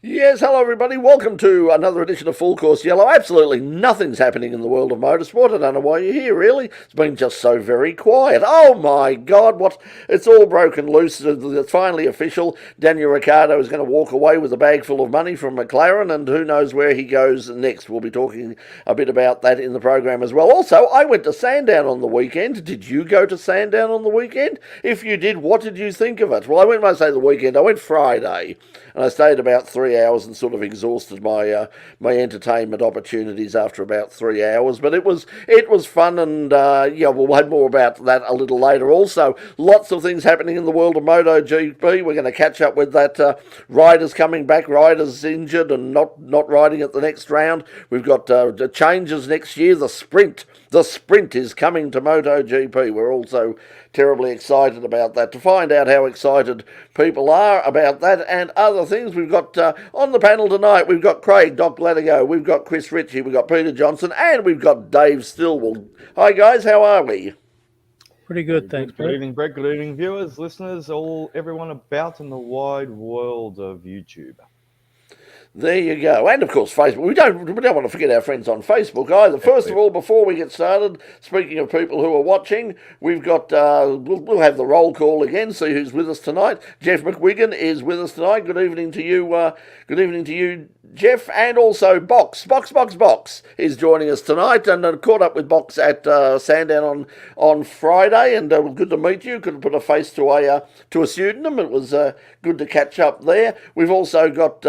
Yes, hello everybody. Welcome to another edition of Full Course Yellow. Absolutely nothing's happening in the world of motorsport. I don't know why you're here, really. It's been just so very quiet. Oh my God, what? It's all broken loose. It's finally official. Daniel Ricciardo is going to walk away with a bag full of money from McLaren, and who knows where he goes next. We'll be talking a bit about that in the program as well. Also, I went to Sandown on the weekend. Did you go to Sandown on the weekend? If you did, what did you think of it? Well, I went, when I say the weekend, I went Friday, and I stayed about 3 hours and sort of exhausted my entertainment opportunities after about 3 hours. But it was fun, and yeah, we'll have more about that a little later. Also, lots of things happening in the world of MotoGP. We're going to catch up with that. Riders coming back, riders injured and not riding at the next round. We've got the changes next year. The sprint is coming to MotoGP. We're also terribly excited about that. To find out how excited people are about that and other things, we've got on the panel tonight, we've got Craig, Doc Latigo, we've got Chris Ritchie, we've got Peter Johnson, and we've got Dave Stillwell. Hi guys, how are we? Pretty good, thanks, Good Brett. evening, Brett. Good evening, viewers, listeners, everyone about in the wide world of YouTube. There you go. And of course, Facebook. We don't want to forget our friends on Facebook either. First of all, before we get started, speaking of people who are watching, we've got we'll have the roll call again. See who's with us tonight. Jeff McWigan is with us tonight. Good evening to you. Good evening to you, Jeff, and also Box is joining us tonight, and caught up with Box at Sandown on Friday, and good to meet you. Could put a face to a pseudonym. It was good to catch up there. We've also got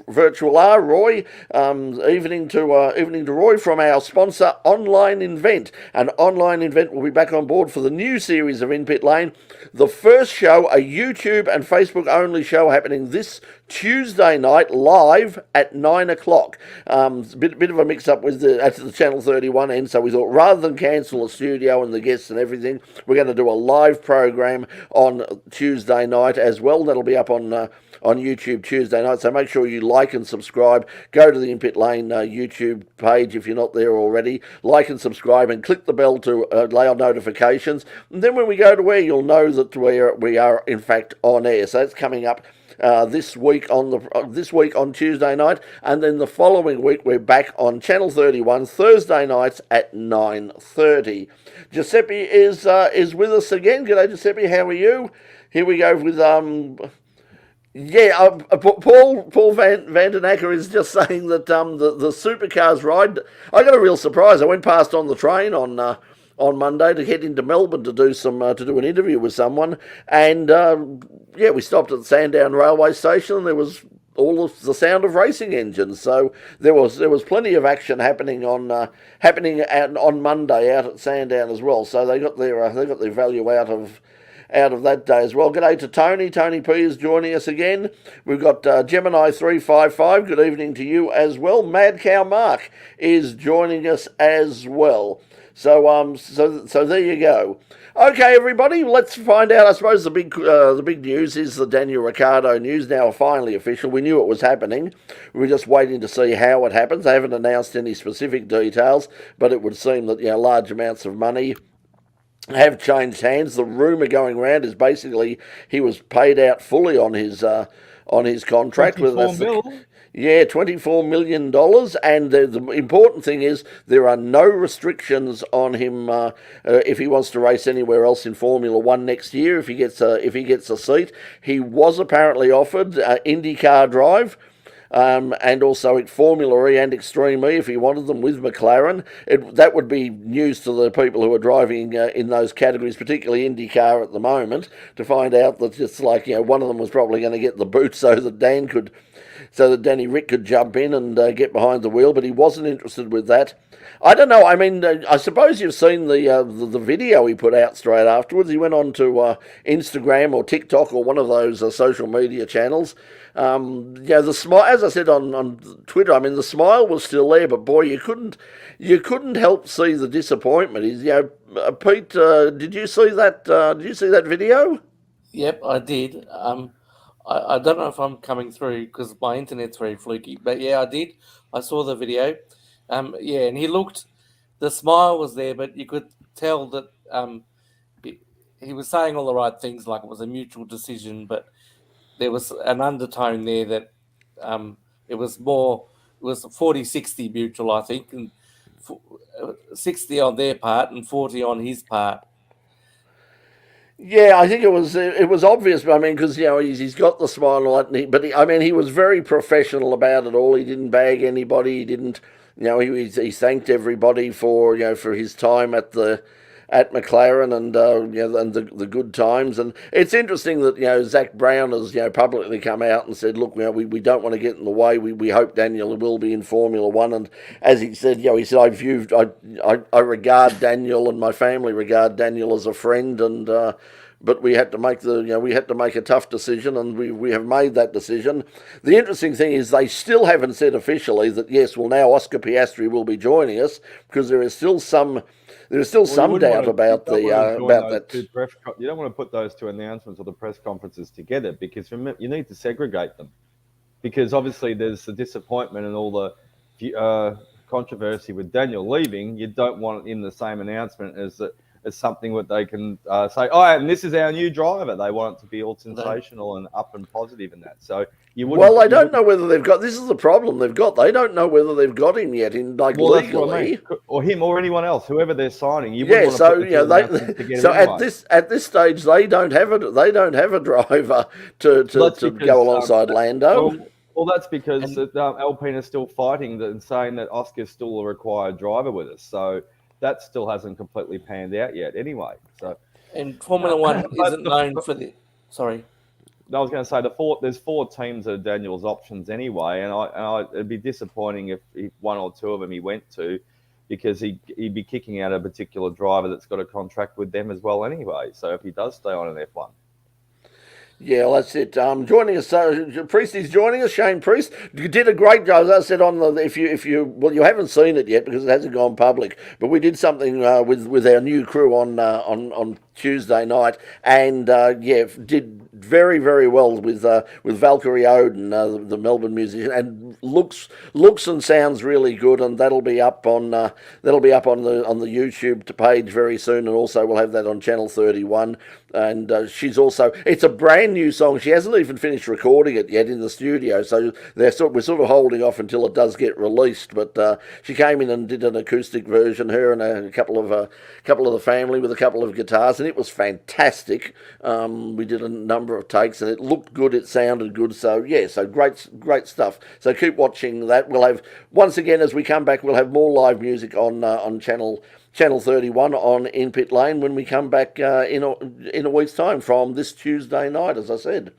Virtual R Roy. Evening to Roy from our sponsor Online Invent. And Online Invent will be back on board for the new series of In Pit Lane. The first show, a YouTube and Facebook only show, happening this Tuesday night live at 9 o'clock. Bit of a mix up with at the Channel 31 end, so we thought rather than cancel the studio and the guests and everything, we're going to do a live program on Tuesday night as well. That'll be up on YouTube Tuesday night, so make sure you like and subscribe. Go to the In Pit Lane YouTube page if you're not there already. Like and subscribe and click the bell to allow notifications. And then when we go to air, you'll know that we are in fact on air. So that's coming up this week on Tuesday night, and then the following week we're back on Channel 31 Thursday nights at 9:30. Giuseppe is with us again. G'day, Giuseppe. How are you? Here we go with Paul Van Den Acker is just saying that the Supercars ride. I got a real surprise. I went past on the train on Monday to head into Melbourne to do an interview with someone, and we stopped at the Sandown railway station, and there was all of the sound of racing engines. So there was plenty of action happening on Monday out at Sandown as well. So they got their value out of that day as well. G'day to Tony. Tony P is joining us again. We've got Gemini 355. Good evening to you as well. Mad Cow Mark is joining us as well. So there you go. Okay, everybody, let's find out. I suppose the big news is the Daniel Ricciardo news, now finally official. We knew it was happening. We were just waiting to see how it happens. They haven't announced any specific details, but it would seem that large amounts of money have changed hands. The rumour going around is basically he was paid out fully on his contract. 24 mil. Yeah, $24 million. And the important thing is there are no restrictions on him if he wants to race anywhere else in Formula One next year. If he gets a seat, he was apparently offered IndyCar drive. And also Formula E and Extreme E if he wanted them with McLaren. That would be news to the people who are driving in those categories, particularly IndyCar at the moment, to find out that it's like, one of them was probably going to get the boot so that Danny Rick could jump in and get behind the wheel, but he wasn't interested with that. I don't know. I mean, I suppose you've seen the video he put out straight afterwards. He went on to Instagram or TikTok or one of those social media channels. The smile, as I said on Twitter, I mean, the smile was still there, but boy, you couldn't help see the disappointment. Pete, did you see that? Did you see that video? Yep, I did. I don't know if I'm coming through because my internet's very fluky, but yeah, I did. I saw the video. And the smile was there, but you could tell that he was saying all the right things, like it was a mutual decision, but there was an undertone there that It was more. It was 40-60 mutual, I think, and 60 on their part and 40 on his part. Yeah, I think it was obvious. I mean, because he's got the smile and all that, but he was very professional about it all. He didn't bag anybody. He didn't, he thanked everybody for for his time at McLaren and and the good times. And it's interesting that Zach Brown has publicly come out and said, look, we don't want to get in the way. We hope Daniel will be in Formula One. And as he said, I regard Daniel, and my family regard Daniel as a friend. And but we had to make a tough decision, and we have made that decision. The interesting thing is they still haven't said officially that yes, well now Oscar Piastri will be joining us, because there is still some doubt about that. You don't want to put those two announcements or the press conferences together, because you need to segregate them. Because obviously there's the disappointment and all the controversy with Daniel leaving. You don't want it in the same announcement as something that they can say, oh, and this is our new driver. They want it to be all sensational and up and positive in that. So you wouldn't. Well, they don't know whether they've got. This is the problem they've got. They don't know whether they've got him yet legally, that's what I mean. Or him or anyone else, whoever they're signing. At this stage they don't have a driver to go alongside Lando. Well, that's because Alpine is still fighting and saying that Oscar's still a required driver with us. So that still hasn't completely panned out yet anyway. So, and Formula One isn't known for the... Sorry. I was going to say there's 4 teams that are Daniel's options anyway, and it'd be disappointing if one or two of them he went to, because he'd be kicking out a particular driver that's got a contract with them as well anyway. So if he does stay on an F1. Yeah, well, that's it. Joining us, Priest is joining us. Shane Priest, you did a great job. As I said if you haven't seen it yet because it hasn't gone public, but we did something with our new crew on Tuesday night, and did very, very well with Valkyrie Oden, the Melbourne musician, and looks and sounds really good, and that'll be up on the YouTube page very soon, and also we'll have that on Channel 31. And she's also, it's a brand new song. She hasn't even finished recording it yet in the studio, so we're sort of holding off until it does get released. But she came in and did an acoustic version, her and a couple of the family with a couple of guitars, and it was fantastic. We did a number of takes, and it looked good. It sounded good. So great stuff. So keep watching that. We'll have, once again as we come back, we'll have more live music on Channel 31 on In Pit Lane when we come back in a week's time from this Tuesday night, as I said.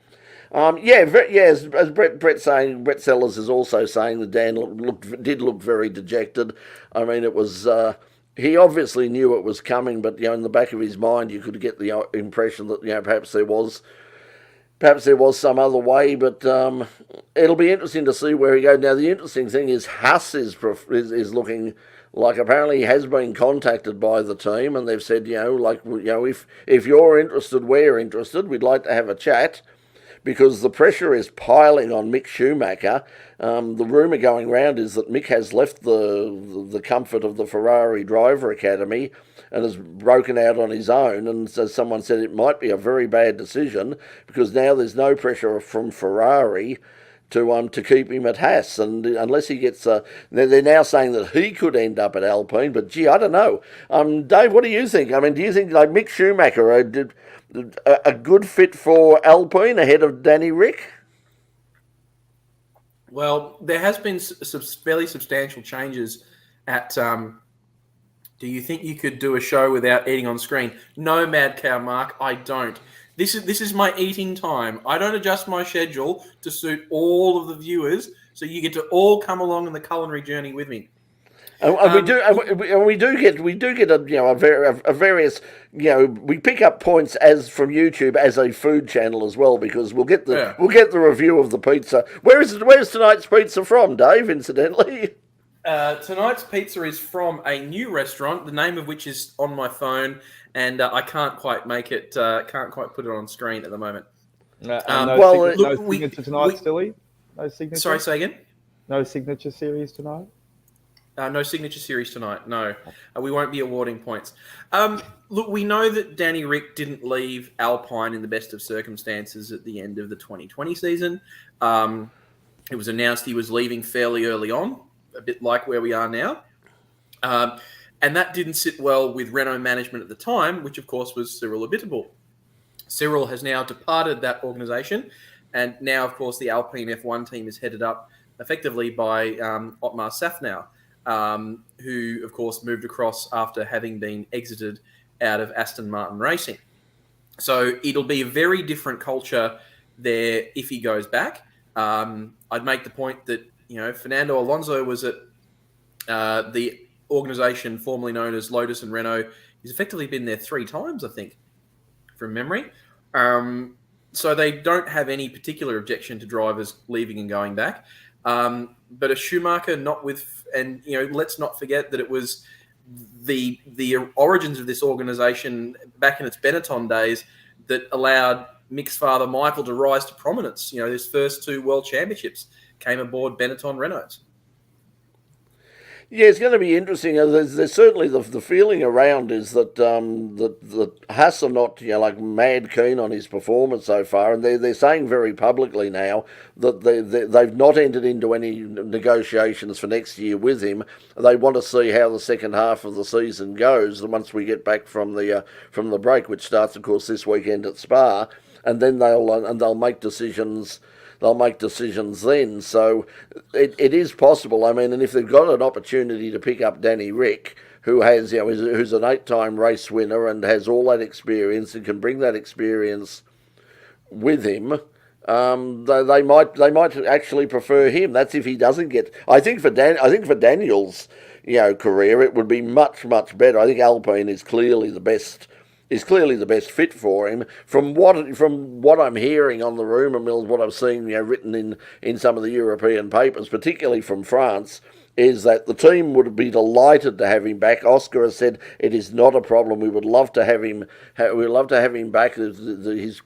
As Brett Sellers is also saying that Dan did look very dejected. I mean, it was he obviously knew it was coming, but in the back of his mind you could get the impression that perhaps there was some other way. But it'll be interesting to see where he goes. Now the interesting thing is Haas is looking like, apparently he has been contacted by the team, and they've said, if you're interested, we're interested. We'd like to have a chat, because the pressure is piling on Mick Schumacher. The rumour going round is that Mick has left the comfort of the Ferrari Driver Academy and has broken out on his own. And as someone said, it might be a very bad decision, because now there's no pressure from Ferrari to keep him at Haas, and unless he gets they're now saying that he could end up at Alpine, but gee, I don't know. Dave, what do you think? I mean, do you think Mick Schumacher a good fit for Alpine ahead of Danny Rick? Well, there has been some fairly substantial changes at. Do you think you could do a show without eating on screen? No, Mad Cow Mark, I don't. This is my eating time. I don't adjust my schedule to suit all of the viewers, so you get to all come along on the culinary journey with me. And we do get a various we pick up points as from YouTube as a food channel as well, because we'll get the review of the pizza. Where's tonight's pizza from, Dave? Incidentally. Tonight's pizza is from a new restaurant, the name of which is on my phone, and I can't quite make it. Can't quite put it on screen at the moment. No signature tonight, Stilly? No signature. Sorry, say again. No signature series tonight. No signature series tonight. No, we won't be awarding points. Look, we know that Danny Rick didn't leave Alpine in the best of circumstances at the end of the 2020 season. It was announced he was leaving fairly early on, a bit like where we are now. And that didn't sit well with Renault management at the time, which of course was Cyril Abiteboul. Cyril has now departed that organisation, and now, of course, the Alpine F1 team is headed up effectively by Otmar Safnauer, who, of course, moved across after having been exited out of Aston Martin Racing. So it'll be a very different culture there if he goes back. I'd make the point that, Fernando Alonso was at the organisation formerly known as Lotus and Renault. He's effectively been there 3 times, I think, from memory. So they don't have any particular objection to drivers leaving and going back. But a Schumacher, let's not forget that it was the origins of this organisation back in its Benetton days that allowed Mick's father Michael to rise to prominence. His first 2 world championships came aboard Benetton Renaults. Yeah, it's going to be interesting. There's certainly the feeling around is that that Haas are not like mad keen on his performance so far, and they're saying very publicly now that they've not entered into any negotiations for next year with him. They want to see how the second half of the season goes once we get back from the break, which starts, of course, this weekend at Spa, and then they'll make decisions. They'll make decisions then. So it is possible. I mean, and if they've got an opportunity to pick up Danny Rick, who has, who's an 8-time race winner and has all that experience and can bring that experience with him, they might actually prefer him. That's if he doesn't get. I think for Daniel's career, it would be much better. I think Alpine is clearly the best. Is clearly the best fit for him. From what I'm hearing on the rumour mills, what I've seen written in some of the European papers, particularly from France, is that the team would be delighted to have him back. Oscar has said it is not a problem. We would love to have him. We'd love to have him back. His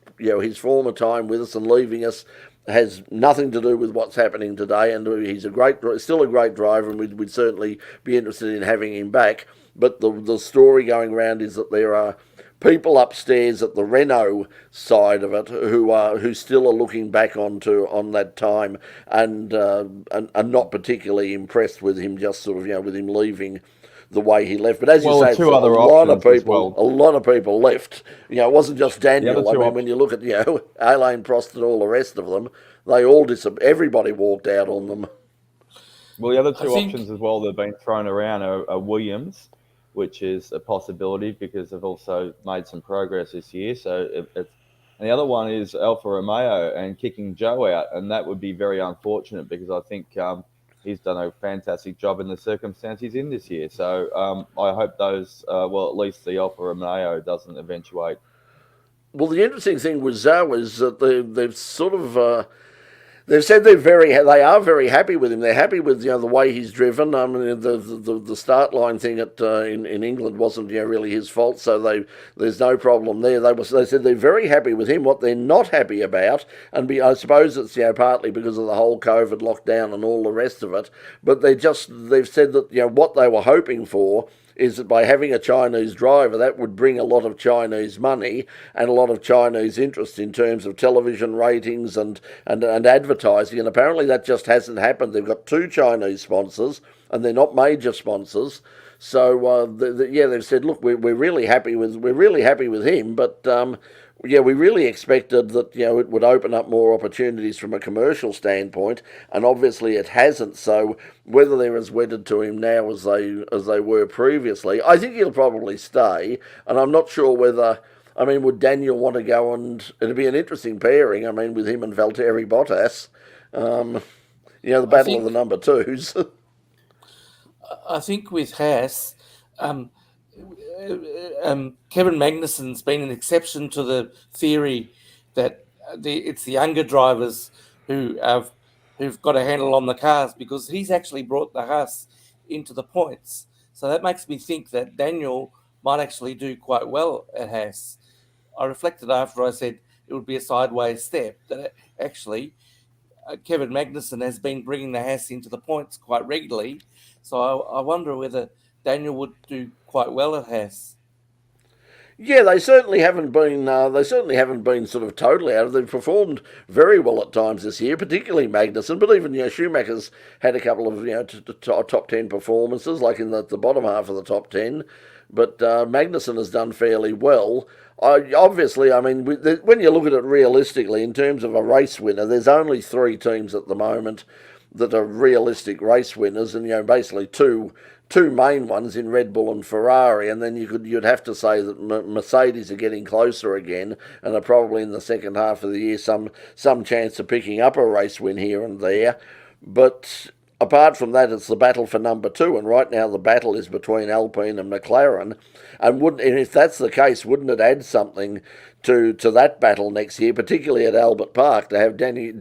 former time with us and leaving us has nothing to do with what's happening today, and he's still a great driver, and we'd certainly be interested in having him back. But the story going around is that there are people upstairs at the Renault side of it who still are looking back on that time and are not particularly impressed with him, just sort of with him leaving the way he left. But as you say, a lot of people left. It wasn't just Daniel. I mean, when you look at Alain Prost and all the rest of them, they all everybody walked out on them. Well, the other 2 options as well that have been thrown around are Williams, which is a possibility because they've also made some progress this year. So and the other one is Alfa Romeo and kicking Joe out, and that would be very unfortunate because I think he's done a fantastic job in the circumstances he's in this year. So I hope those, at least the Alfa Romeo doesn't eventuate. Well, the interesting thing with Zhou is that they've sort of. They've said they are very happy with him. They're happy with the way he's driven. I mean, the start line thing in England wasn't really his fault, so there's no problem there. They said they're very happy with him. What they're not happy about, and I suppose it's partly because of the whole COVID lockdown and all the rest of it, but they've said that what they were hoping for is that by having a Chinese driver, that would bring a lot of Chinese money and a lot of Chinese interest in terms of television ratings and advertising. And apparently that just hasn't happened. They've got 2 Chinese sponsors, and they're not major sponsors. So they've said, look, we're really happy with him, but we really expected that it would open up more opportunities from a commercial standpoint, and obviously it hasn't. So whether they're as wedded to him now as they were previously, I think he'll probably stay. And I'm not sure whether. I mean, would Daniel want to go and it'd be an interesting pairing. I mean, with him and Valtteri Bottas, the battle of the number 2s. I think with Haas, Kevin Magnussen's been an exception to the theory that it's the younger drivers who've got a handle on the cars, because he's actually brought the Haas into the points. So that makes me think that Daniel might actually do quite well at Haas. I reflected after I said it would be a sideways step, that actually Kevin Magnussen has been bringing the Haas into the points quite regularly. So I wonder whether Daniel would do quite well at Haas. Yeah, they certainly haven't been. They certainly haven't been sort of totally out of. They've performed very well at times this year, particularly Magnussen. But even Schumacher's had a couple of top 10 performances, like in the bottom half of the top 10. But Magnussen has done fairly well. Obviously, I mean, when you look at it realistically, in terms of a race winner, there's only three teams at the moment that are realistic race winners, and basically two main ones in Red Bull and Ferrari, and then you'd have to say that Mercedes are getting closer again, and are probably in the second half of the year some chance of picking up a race win here and there. But apart from that, it's the battle for number two, and right now the battle is between Alpine and McLaren. And if that's the case, wouldn't it add something to that battle next year, particularly at Albert Park, to have Danny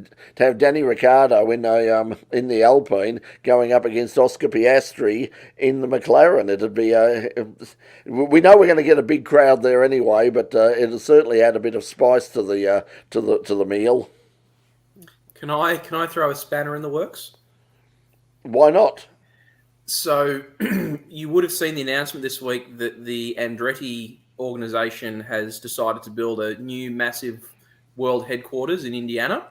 Ricciardo in the Alpine going up against Oscar Piastri in the McLaren? It'd be we know we're going to get a big crowd there anyway, but it'll certainly add a bit of spice to the meal. Can I throw a spanner in the works? Why not? So you would have seen the announcement this week that the Andretti organization has decided to build a new massive world headquarters in Indiana.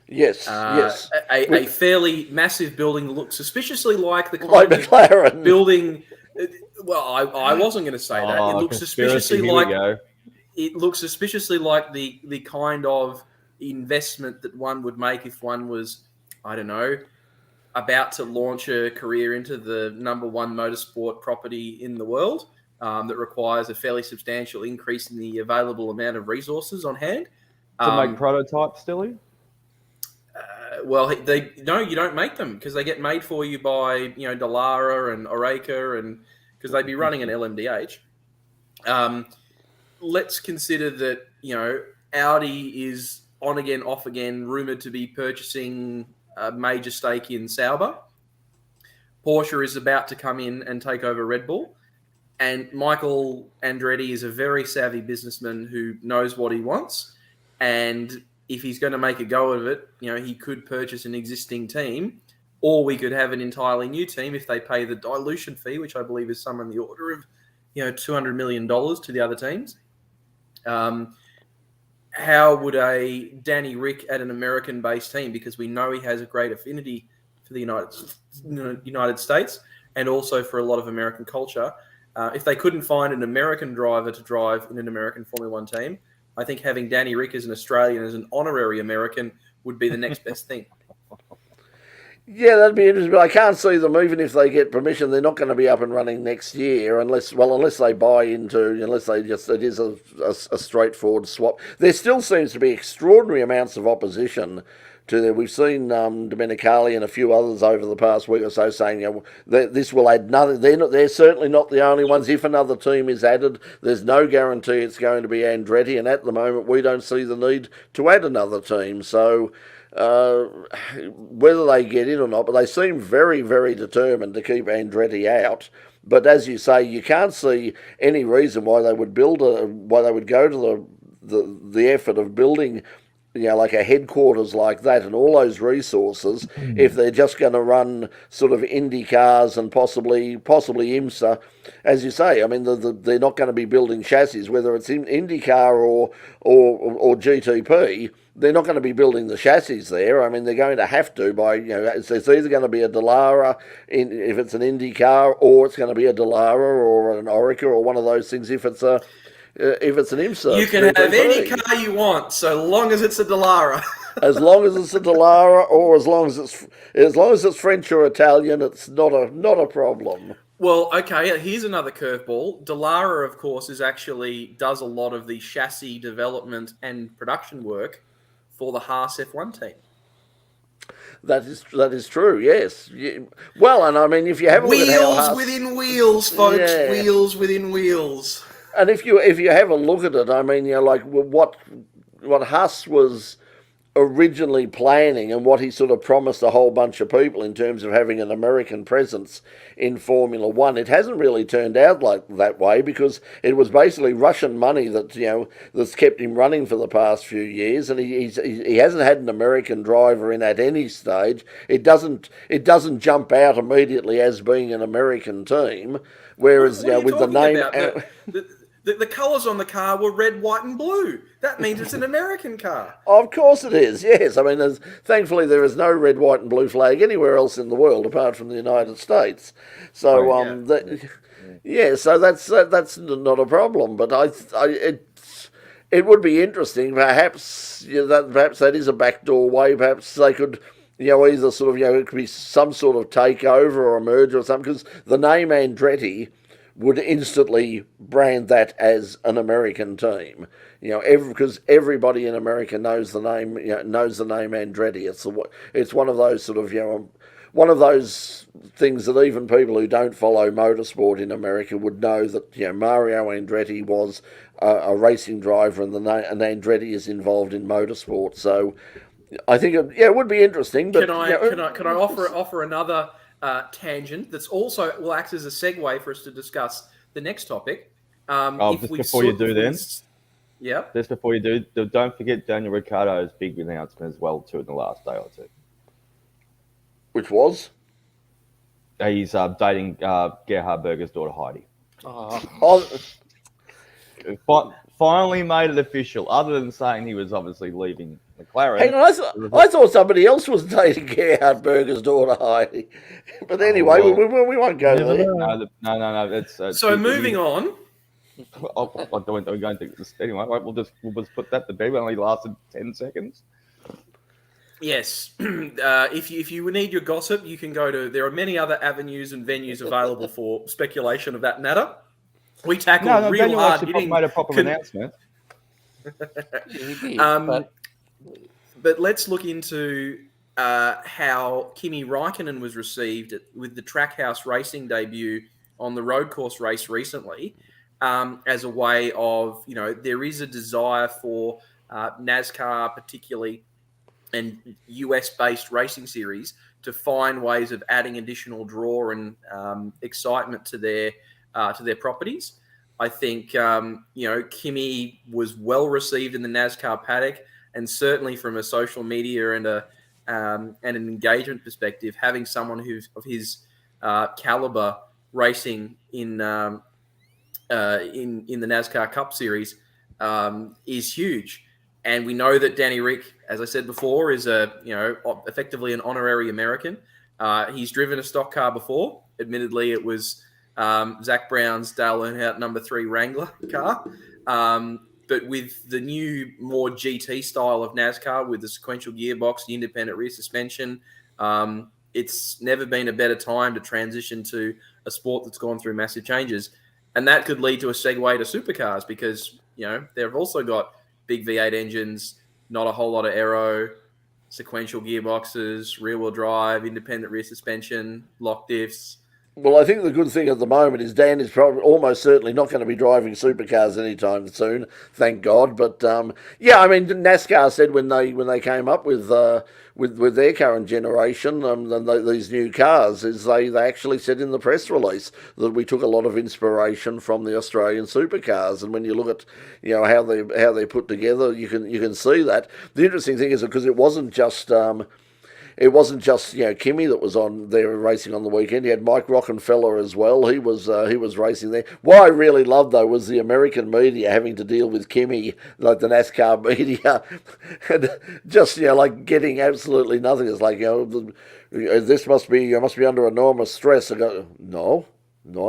Yes, yes. A fairly massive building that looks suspiciously like the kind like of McLaren building. Well, I wasn't going to say that. It looks suspiciously like the kind of investment that one would make if one was, I don't know, about to launch a career into the number one motorsport property in the world. That requires a fairly substantial increase in the available amount of resources on hand. To make prototypes, Stilly? Well, you don't make them because they get made for you by Dallara and Oreca, and because they'd be running an LMDH. Let's consider that Audi is on again, off again, rumored to be purchasing a major stake in Sauber. Porsche is about to come in and take over Red Bull. And Michael Andretti is a very savvy businessman who knows what he wants. And if he's going to make a go of it, he could purchase an existing team, or we could have an entirely new team if they pay the dilution fee, which I believe is somewhere in the order of, $200 million to the other teams. How would a Danny Rick at an American-based team, because we know he has a great affinity for the United States and also for a lot of American culture, if they couldn't find an American driver to drive in an American Formula One team, I think having Danny Rick as an Australian, as an honorary American, would be the next best thing. Yeah, that'd be interesting. But I can't see them, even if they get permission, they're not going to be up and running next year unless they buy it is a straightforward swap. There still seems to be extraordinary amounts of opposition to them. We've seen Domenicali and a few others over the past week or so saying that this will add nothing. They're certainly not the only ones. If another team is added, there's no guarantee it's going to be Andretti, and at the moment we don't see the need to add another team. So whether they get in or not, but they seem very, very determined to keep Andretti out. But as you say, you can't see any reason why they would go to the effort of building like a headquarters like that and all those resources if they're just going to run sort of Indy cars and possibly IMSA. As you say, I mean, they're not going to be building chassis, whether it's in IndyCar or GTP. They're not going to be building the chassis there. I mean, they're going to have to it's either going to be a Dallara if it's an IndyCar, or it's going to be a Dallara or an Oreca or one of those things if it's an IMSA. You can have any car you want, so long as it's a Dallara. As long as it's a Dallara, or as long as it's French or Italian, it's not a problem. Well, okay, here's another curveball. Dallara, of course, does a lot of the chassis development and production work for the Haas F1 team. That is true. Yes. Well, and I mean, if you have a look at how Haas, within wheels, folks. Yeah. Wheels within wheels. And if you have a look at it, I mean, like what Haas was originally planning and what he sort of promised a whole bunch of people in terms of having an American presence in Formula One, it hasn't really turned out like that way, because it was basically Russian money that that's kept him running for the past few years, and he hasn't had an American driver in at any stage. It doesn't jump out immediately as being an American team, whereas What are you with the talking name. about? The colours on the car were red, white, and blue. That means it's an American car. Of course it is, yes. I mean, thankfully there is no red, white and blue flag anywhere else in the world apart from the United States. So, so that's not a problem. But it would be interesting. Perhaps perhaps that is a backdoor way. Perhaps they could, either sort of, it could be some sort of takeover or a merger or something, because the name Andretti would instantly brand that as an American team, because everybody in America knows the name, knows the name Andretti. It's one of those sort of, one of those things that even people who don't follow motorsport in America would know that, Mario Andretti was a racing driver, and Andretti is involved in motorsport. So I think it would be interesting. But can I offer another tangent that's also will act as a segue for us to discuss the next topic. Just before you do, don't forget Daniel Ricciardo's big announcement as well too in the last day or two. Which was? He's dating Gerhard Berger's daughter Heidi. Finally made it official, other than saying he was obviously leaving McLaren. Hang on, I thought somebody else was dating Gerhard Berger's daughter Heidi. But anyway, we won't go there. No. So moving on. We're going to anyway. We'll just put that to bed. It only lasted 10 seconds. Yes. If you need your gossip, you can go to. There are many other avenues and venues available for speculation of that matter. We tackled real Daniel hard. Actually made a proper announcement. But let's look into how Kimi Raikkonen was received with the Trackhouse Racing debut on the road course race recently, as a way of, there is a desire for NASCAR particularly and US-based racing series to find ways of adding additional draw and excitement to their properties. I think Kimi was well received in the NASCAR paddock, and certainly from a social media and an engagement perspective, having someone who's of his caliber racing in the NASCAR Cup Series is huge. And we know that Danny Rick, as I said before, is effectively an honorary American. He's driven a stock car before. Admittedly, it was Zach Brown's Dale Earnhardt number 3 Wrangler car. But with the new, more GT style of NASCAR, with the sequential gearbox, the independent rear suspension, it's never been a better time to transition to a sport that's gone through massive changes. And that could lead to a segue to supercars, because, they've also got big V8 engines, not a whole lot of aero, sequential gearboxes, rear-wheel drive, independent rear suspension, lock diffs. Well, I think the good thing at the moment is Dan is probably almost certainly not going to be driving supercars anytime soon, thank God. But NASCAR said when they came up with their current generation these new cars, is they actually said in the press release that we took a lot of inspiration from the Australian supercars. And when you look at how they put together, you can see that. The interesting thing is because it wasn't just Kimi that was on there racing on the weekend. You had Mike Rockenfeller as well. He was racing there. What I really loved though was the American media having to deal with Kimi, like the NASCAR media, and just like getting absolutely nothing. It's like this must be under enormous stress. I go, no,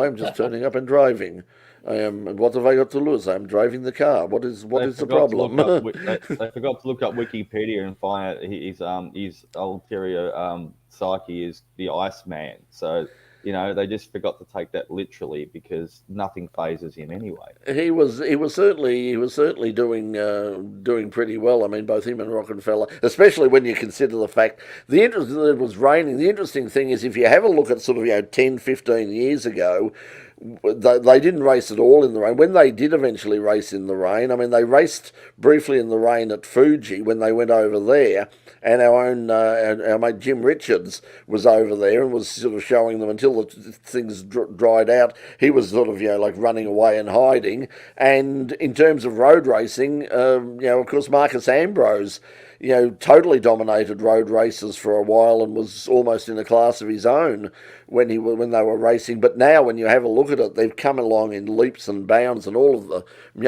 I'm just turning up and driving. What have I got to lose? I'm driving the car. What is the problem? They forgot to look up Wikipedia and find out his ulterior psyche is the Iceman. So they just forgot to take that literally, because nothing phases him anyway. He was certainly doing pretty well. I mean, both him and Rockenfeller, especially when you consider the fact it was raining. The interesting thing is, if you have a look at sort of 10, 15 years ago, they didn't race at all in the rain. When they did eventually race in the rain, I mean, they raced briefly in the rain at Fuji when they went over there, and our mate Jim Richards was over there and was sort of showing them until the things dried out. He was sort of, like running away and hiding. And in terms of road racing, of course, Marcus Ambrose, totally dominated road races for a while and was almost in a class of his own when they were racing. But now, when you have a look at it, they've come along in leaps and bounds, and all of the,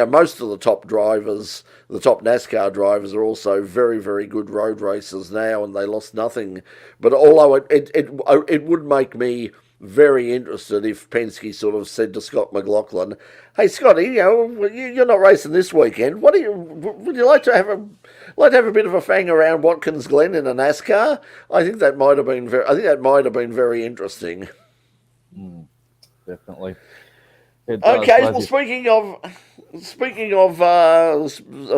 most of the top drivers, the top NASCAR drivers, are also very, very good road racers now, and they lost nothing. But although it would make me very interested if Penske sort of said to Scott McLaughlin, "Hey, Scotty, you're not racing this weekend. Would you like to have a bit of a fang around Watkins Glen in a NASCAR?" I think that might have been very interesting. Definitely. Okay, well, speaking of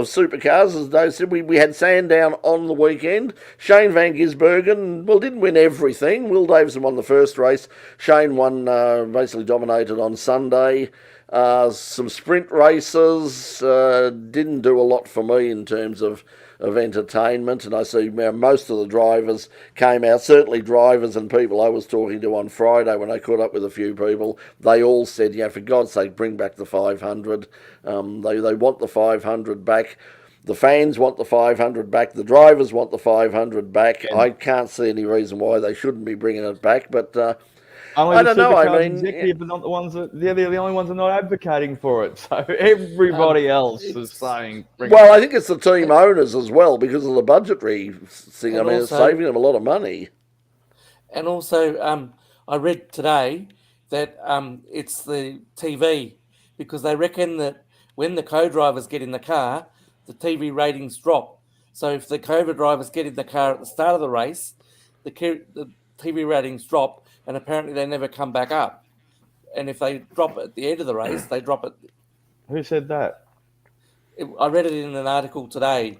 supercars, as Dave said, we had Sandown on the weekend. Shane Van Gisbergen, didn't win everything. Will Davison won the first race. Shane won, basically dominated on Sunday. Some sprint races, didn't do a lot for me in terms of entertainment, and I see most of the drivers came out, certainly drivers and people I was talking to on Friday when I caught up with a few people. They all said, for God's sake, bring back the 500. They want the 500 back. The fans want the 500 back. The drivers want the 500 back. I can't see any reason why they shouldn't be bringing it back, but I don't know. I mean, executive are not the ones they're the only ones that are not advocating for it. So everybody else is saying. I think it's the team owners as well because of the budgetary thing. I mean, it's saving them a lot of money. And also, I read today that it's the TV, because they reckon that when the co-drivers get in the car, the TV ratings drop. So if the co-drivers get in the car at the start of the race, the TV ratings drop. And apparently they never come back up. And if they drop at the end of the race, they drop it. Who said that? I read it in an article today.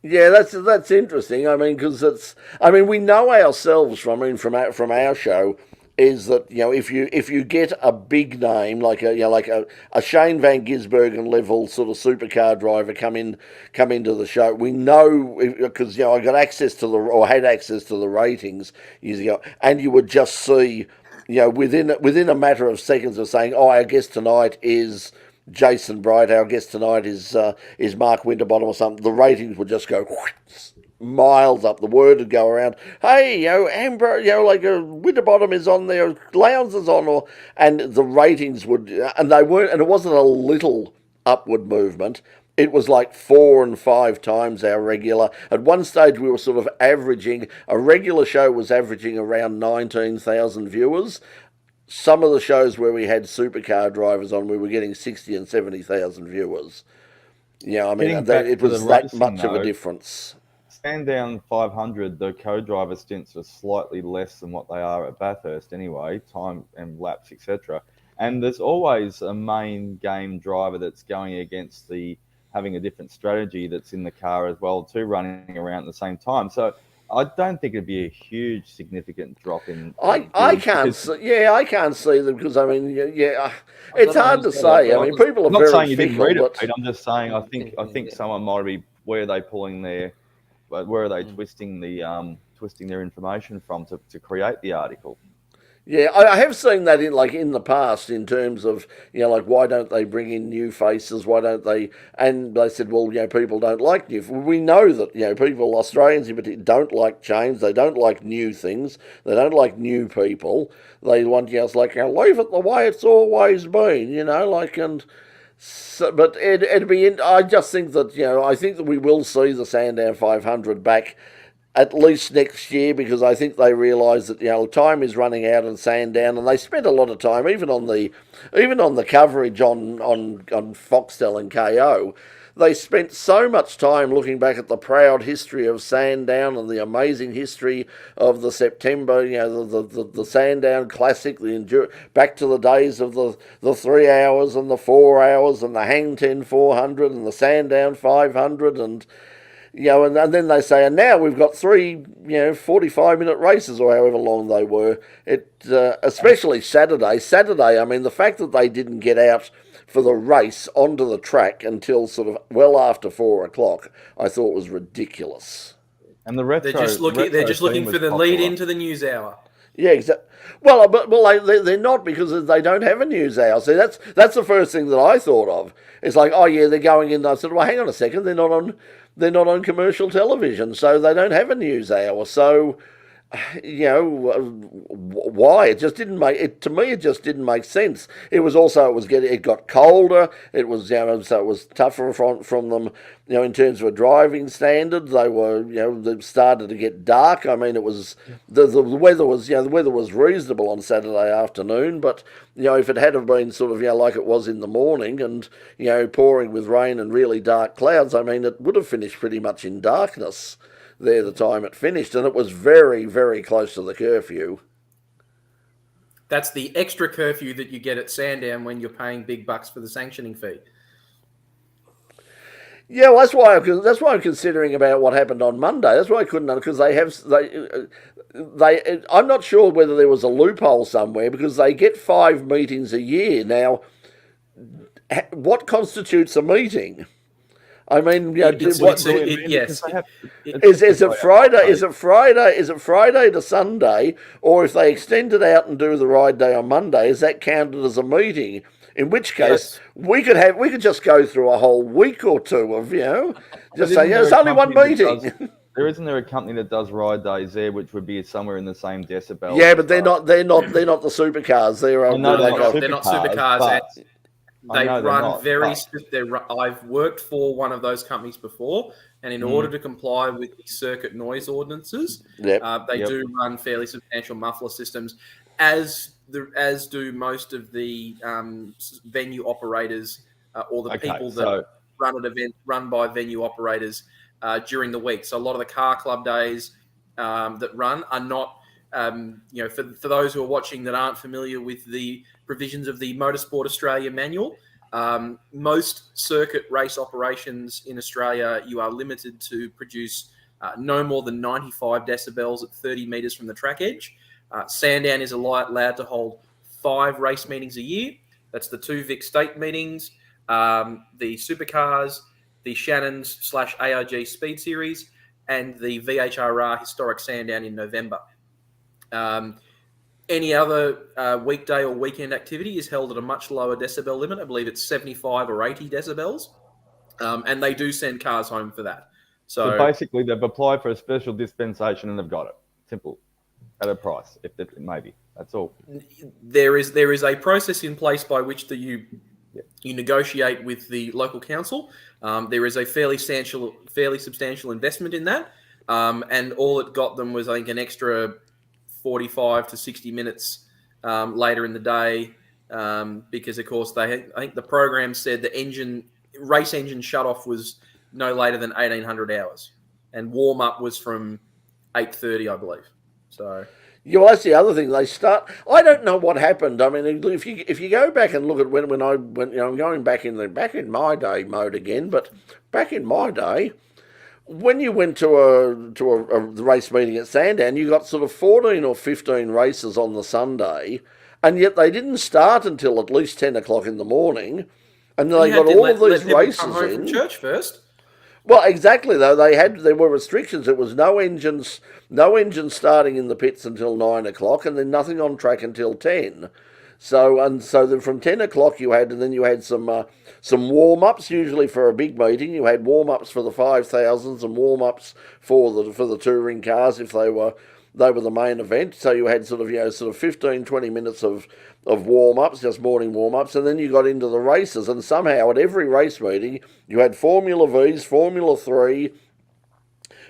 Yeah, that's interesting. I mean, because we know ourselves from our show is that if you get a big name like a Shane Van Gisbergen level sort of supercar driver come into the show, we know because I got access to had access to the ratings years ago, and you would just see within a matter of seconds of saying, our guest tonight is Jason Bright, our guest tonight is Mark Winterbottom or something, the ratings would just go miles up. The word would go around, hey, Amber, Winterbottom is on there, Lowndes is on, and the ratings would, and they weren't, and it wasn't a little upward movement. It was like 4 and 5 times our regular. At one stage, we were sort of averaging, a regular show was averaging around 19,000 viewers. Some of the shows where we had supercar drivers on, we were getting 60 and 70,000 viewers. It was that much of a difference. Sandown 500, the co-driver stints are slightly less than what they are at Bathurst anyway, time and laps, etc. And there's always a main game driver that's going against having a different strategy that's in the car as well, too, running around at the same time. So I don't think it'd be a huge, significant drop in. I can't see them because it's hard to say. I mean, people are very fickle. I'm not saying you didn't read it. I'm just saying I think someone might be where are they pulling where are they twisting their information from to create the article. Yeah, I have seen that in the past in terms of, why don't they bring in new faces? Why don't they? And they said, well, people don't like new. We know that, people, Australians in particular, don't like change. They don't like new things. They don't like new people. They want, leave it the way it's always been, and so, but it'd be, I just think that, I think that we will see the Sandown 500 back at least next year, because I think they realise that time is running out on Sandown, and they spent a lot of time even on the coverage on Foxtel and KO. They spent so much time looking back at the proud history of Sandown and the amazing history of the September, the Sandown Classic, back to the days of the 3 hours and the 4 hours and the Hang 10 400 and the Sandown 500 and And then they say, and now we've got 3, 45-minute races or however long they were. Especially Saturday. Saturday, I mean, the fact that they didn't get out for the race onto the track until sort of well after 4 o'clock, I thought was ridiculous. And the retro, They're just looking for the lead into the news hour. Yeah, exactly. Well, they're not, because they don't have a news hour. See, that's the first thing that I thought of. It's like, oh yeah, they're going in. I said, well, hang on a second, they're not on commercial television, so they don't have a news hour. So, why? It just didn't make it to me. It just didn't make sense. It got colder. It was so it was tougher from them. In terms of a driving standard, they started to get dark. I mean, it was the weather was the weather was reasonable on Saturday afternoon, but if it had have been sort of like it was in the morning and pouring with rain and really dark clouds, I mean, it would have finished pretty much in darkness there the time it finished, and it was very, very close to the curfew. That's the extra curfew that you get at Sandown when you're paying big bucks for the sanctioning fee. Yeah, well, that's why I'm considering about what happened on Monday. That's why I couldn't, because I'm not sure whether there was a loophole somewhere, because they get 5 meetings a year. Now, what constitutes a meeting? I mean, is it Friday? Is it Friday to Sunday, or if they extend it out and do the ride day on Monday, is that counted as a meeting? In which case, we could just go through a whole week or two of just say it's only one meeting. Isn't there a company that does ride days there, which would be somewhere in the same decibel? Yeah, but they're not the Supercars. They're not Supercars. They run very. I've worked for one of those companies before, and in order to comply with the circuit noise ordinances, they do run fairly substantial muffler systems, as do most of the venue operators or the people that run an event run by venue operators during the week. So a lot of the car club days that run are not. For those who are watching that aren't familiar with the provisions of the Motorsport Australia manual, most circuit race operations in Australia, you are limited to produce no more than 95 decibels at 30 metres from the track edge. Sandown is allowed to hold 5 race meetings a year. That's the 2 Vic State meetings, the Supercars, the Shannons/ARG Speed Series, and the VHRR Historic Sandown in November. Any other weekday or weekend activity is held at a much lower decibel limit. I believe it's 75 or 80 decibels. And they do send cars home for that. So basically, they've applied for a special dispensation and they've got it. Simple. At a price, if it maybe. That's all. There is a process in place by which you negotiate with the local council. There is a fairly substantial investment in that. And all it got them was, I think, an extra 45 to 60 minutes later in the day, because of course I think the program said the race engine shutoff was no later than 1800 hours, and warm up was from 8:30, I believe. So well, that's the other thing. They start. I don't know what happened. I mean, if you go back and look at when I'm going back in my day mode again, but back in my day, when you went to a race meeting at Sandown, you got sort of 14 or 15 races on the Sunday, and yet they didn't start until at least 10 o'clock in the morning, and they got all of these races come home in. From church first. Well, exactly. Though there were restrictions. It was no engines starting in the pits until 9 o'clock, and then nothing on track until 10. So then from 10 o'clock you had some warm-ups, usually for a big meeting. You had warm-ups for the 5,000s and warm-ups for the touring cars if they were the main event. So you had sort of 15, 20 minutes of warm-ups, just morning warm-ups, and then you got into the races. And somehow at every race meeting you had Formula Vs, Formula 3,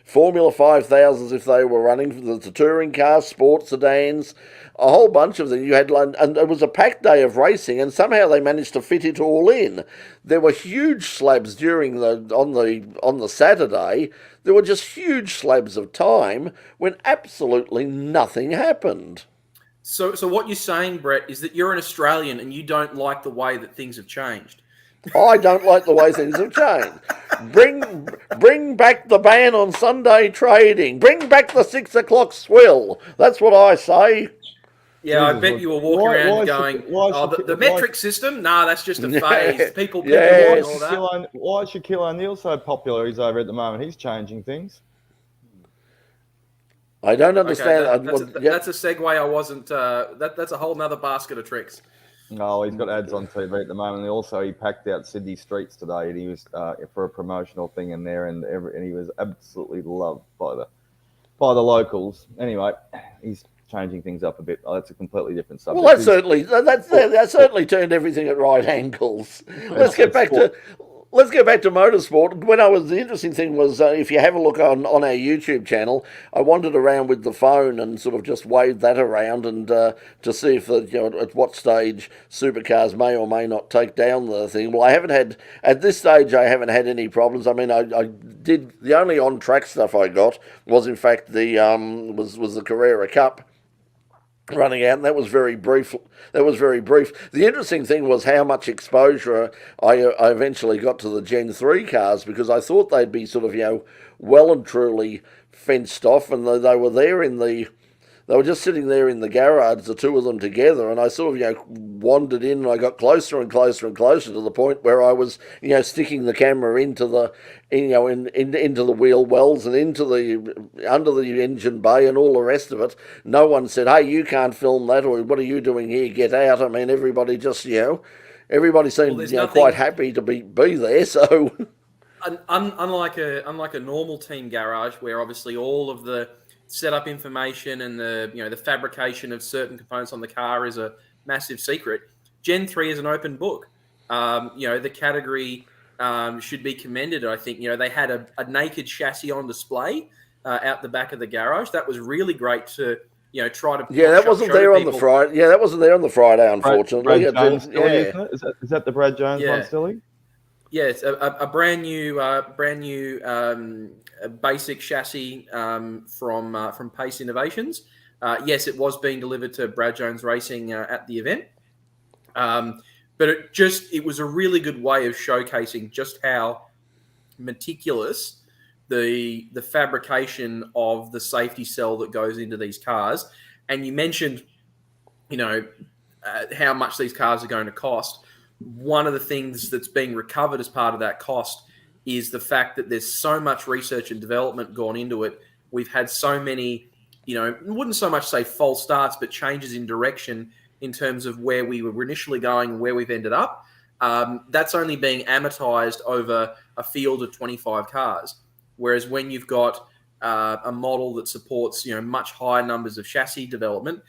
Formula 5000s if they were running, the touring cars, sports sedans, a whole bunch of them. You had, and it was a packed day of racing, and somehow they managed to fit it all in. There were huge slabs on the Saturday. There were just huge slabs of time when absolutely nothing happened. So what you're saying, Brett, is that you're an Australian and you don't like the way that things have changed. I don't like the way things have changed. bring back the ban on Sunday trading. Bring back the 6 o'clock swill. That's what I say. Yeah, I Jesus, bet you were walking why around should- going, why "Oh, should- the why- metric system? Nah, that's just a Yeah, phase. People yeah. doing all that." Why is Shaquille O'Neal so popular? He's over at the moment. He's changing things. I don't Okay, understand. that's a segue. I wasn't. That's a whole nother basket of tricks. No, he's got ads on TV at the moment. And also, he packed out Sydney streets today, and he was for a promotional thing in there, and he was absolutely loved by the locals. Anyway, he's changing things up a bit. Oh, that's a completely different subject. Well, that certainly turned everything at right angles. Let's get back to motorsport. The interesting thing was, if you have a look on our YouTube channel, I wandered around with the phone and sort of just waved that around and to see if at what stage Supercars may or may not take down the thing. Well, at this stage I haven't had any problems. I mean, I did the only on track stuff I got was in fact the was the Carrera Cup running out, and that was very brief. The interesting thing was how much exposure I eventually got to the Gen 3 cars, because I thought they'd be sort of, well and truly fenced off, and they were just sitting there in the garage, the two of them together, and I sort of, wandered in, and I got closer and closer and closer to the point where I was, sticking the camera into the, into the wheel wells and under the engine bay and all the rest of it. No one said, "Hey, you can't film that," or "What are you doing here? Get out!" I mean, everybody just, everybody seemed, quite happy to be there. So, unlike a normal team garage, where obviously all of the setup information and the fabrication of certain components on the car is a massive secret, Gen 3 is an open book. The category should be commended. I think they had a naked chassis on display out the back of the garage. That was really great to try to that wasn't there on the Friday. Yeah, that wasn't there on the Friday, unfortunately. Brad Jones Stilly, isn't it? Is that the Brad Jones one, Stilly? Yeah, it's a brand new basic chassis from Pace Innovations. Yes, it was being delivered to Brad Jones Racing at the event, but it was a really good way of showcasing just how meticulous the fabrication of the safety cell that goes into these cars. And you mentioned, how much these cars are going to cost. One of the things that's being recovered as part of that cost is the fact that there's so much research and development gone into it. We've had so many, wouldn't so much say false starts, but changes in direction in terms of where we were initially going and where we've ended up. That's only being amortized over a field of 25 cars. Whereas when you've got a model that supports, much higher numbers of chassis development,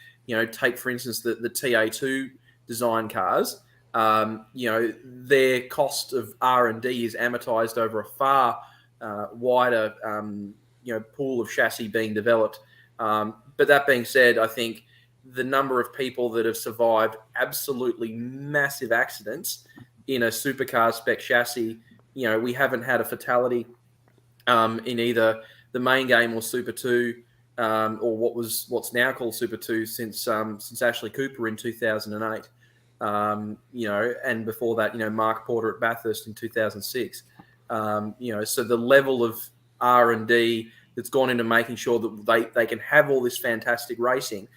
take, for instance, the TA2 design cars, their cost of R&D is amortized over a far wider, pool of chassis being developed. But that being said, I think the number of people that have survived absolutely massive accidents in a supercar spec chassis, we haven't had a fatality in either the main game or Super 2, or what's now called Super 2 since Ashley Cooper in 2008. And before that, Mark Porter at Bathurst in 2006. So the level of R&D that's gone into making sure that they can have all this fantastic racing,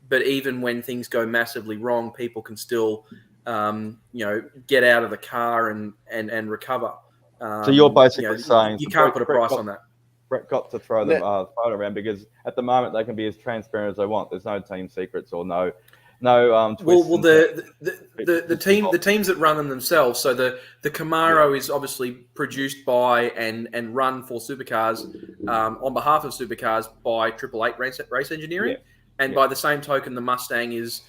but even when things go massively wrong, people can still, get out of the car and recover. So you're basically saying you can't put a price on that. Brett got to throw the phone around because at the moment they can be as transparent as they want. There's no team secrets or no twists. Well, the teams that run them themselves. So the Camaro is obviously produced by and run for Supercars on behalf of Supercars by 888 Race Engineering, and by the same token, the Mustang is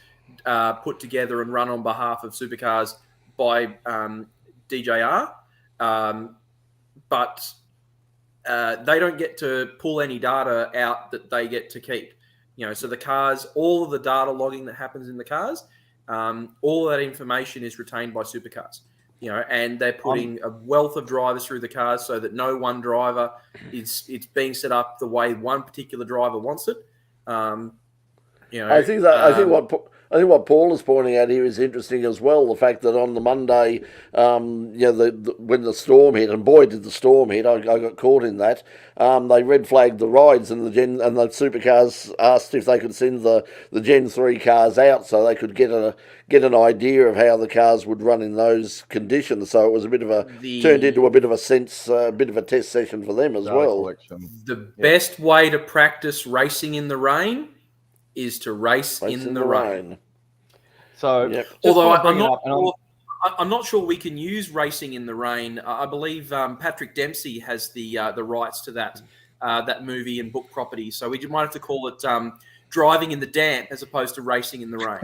put together and run on behalf of Supercars by DJR, but they don't get to pull any data out that they get to keep. So the cars, all of the data logging that happens in the cars, all of that information is retained by Supercars. And they're putting a wealth of drivers through the cars so that no one driver it's being set up the way one particular driver wants it. I think I think what Paul is pointing out here is interesting as well. The fact that on the Monday, when the storm hit, and boy did the storm hit, I got caught in that. They red flagged the rides, and the Supercars asked if they could send the Gen 3 cars out so they could get an idea of how the cars would run in those conditions. So it was a bit of turned into a bit of a test session for them as well. Collection. The best way to practice racing in the rain is to race in the rain. So, Yep. Although I'm I'm not sure we can use racing in the rain. I believe Patrick Dempsey has the rights to that movie and book property, so we might have to call it driving in the damp as opposed to racing in the rain.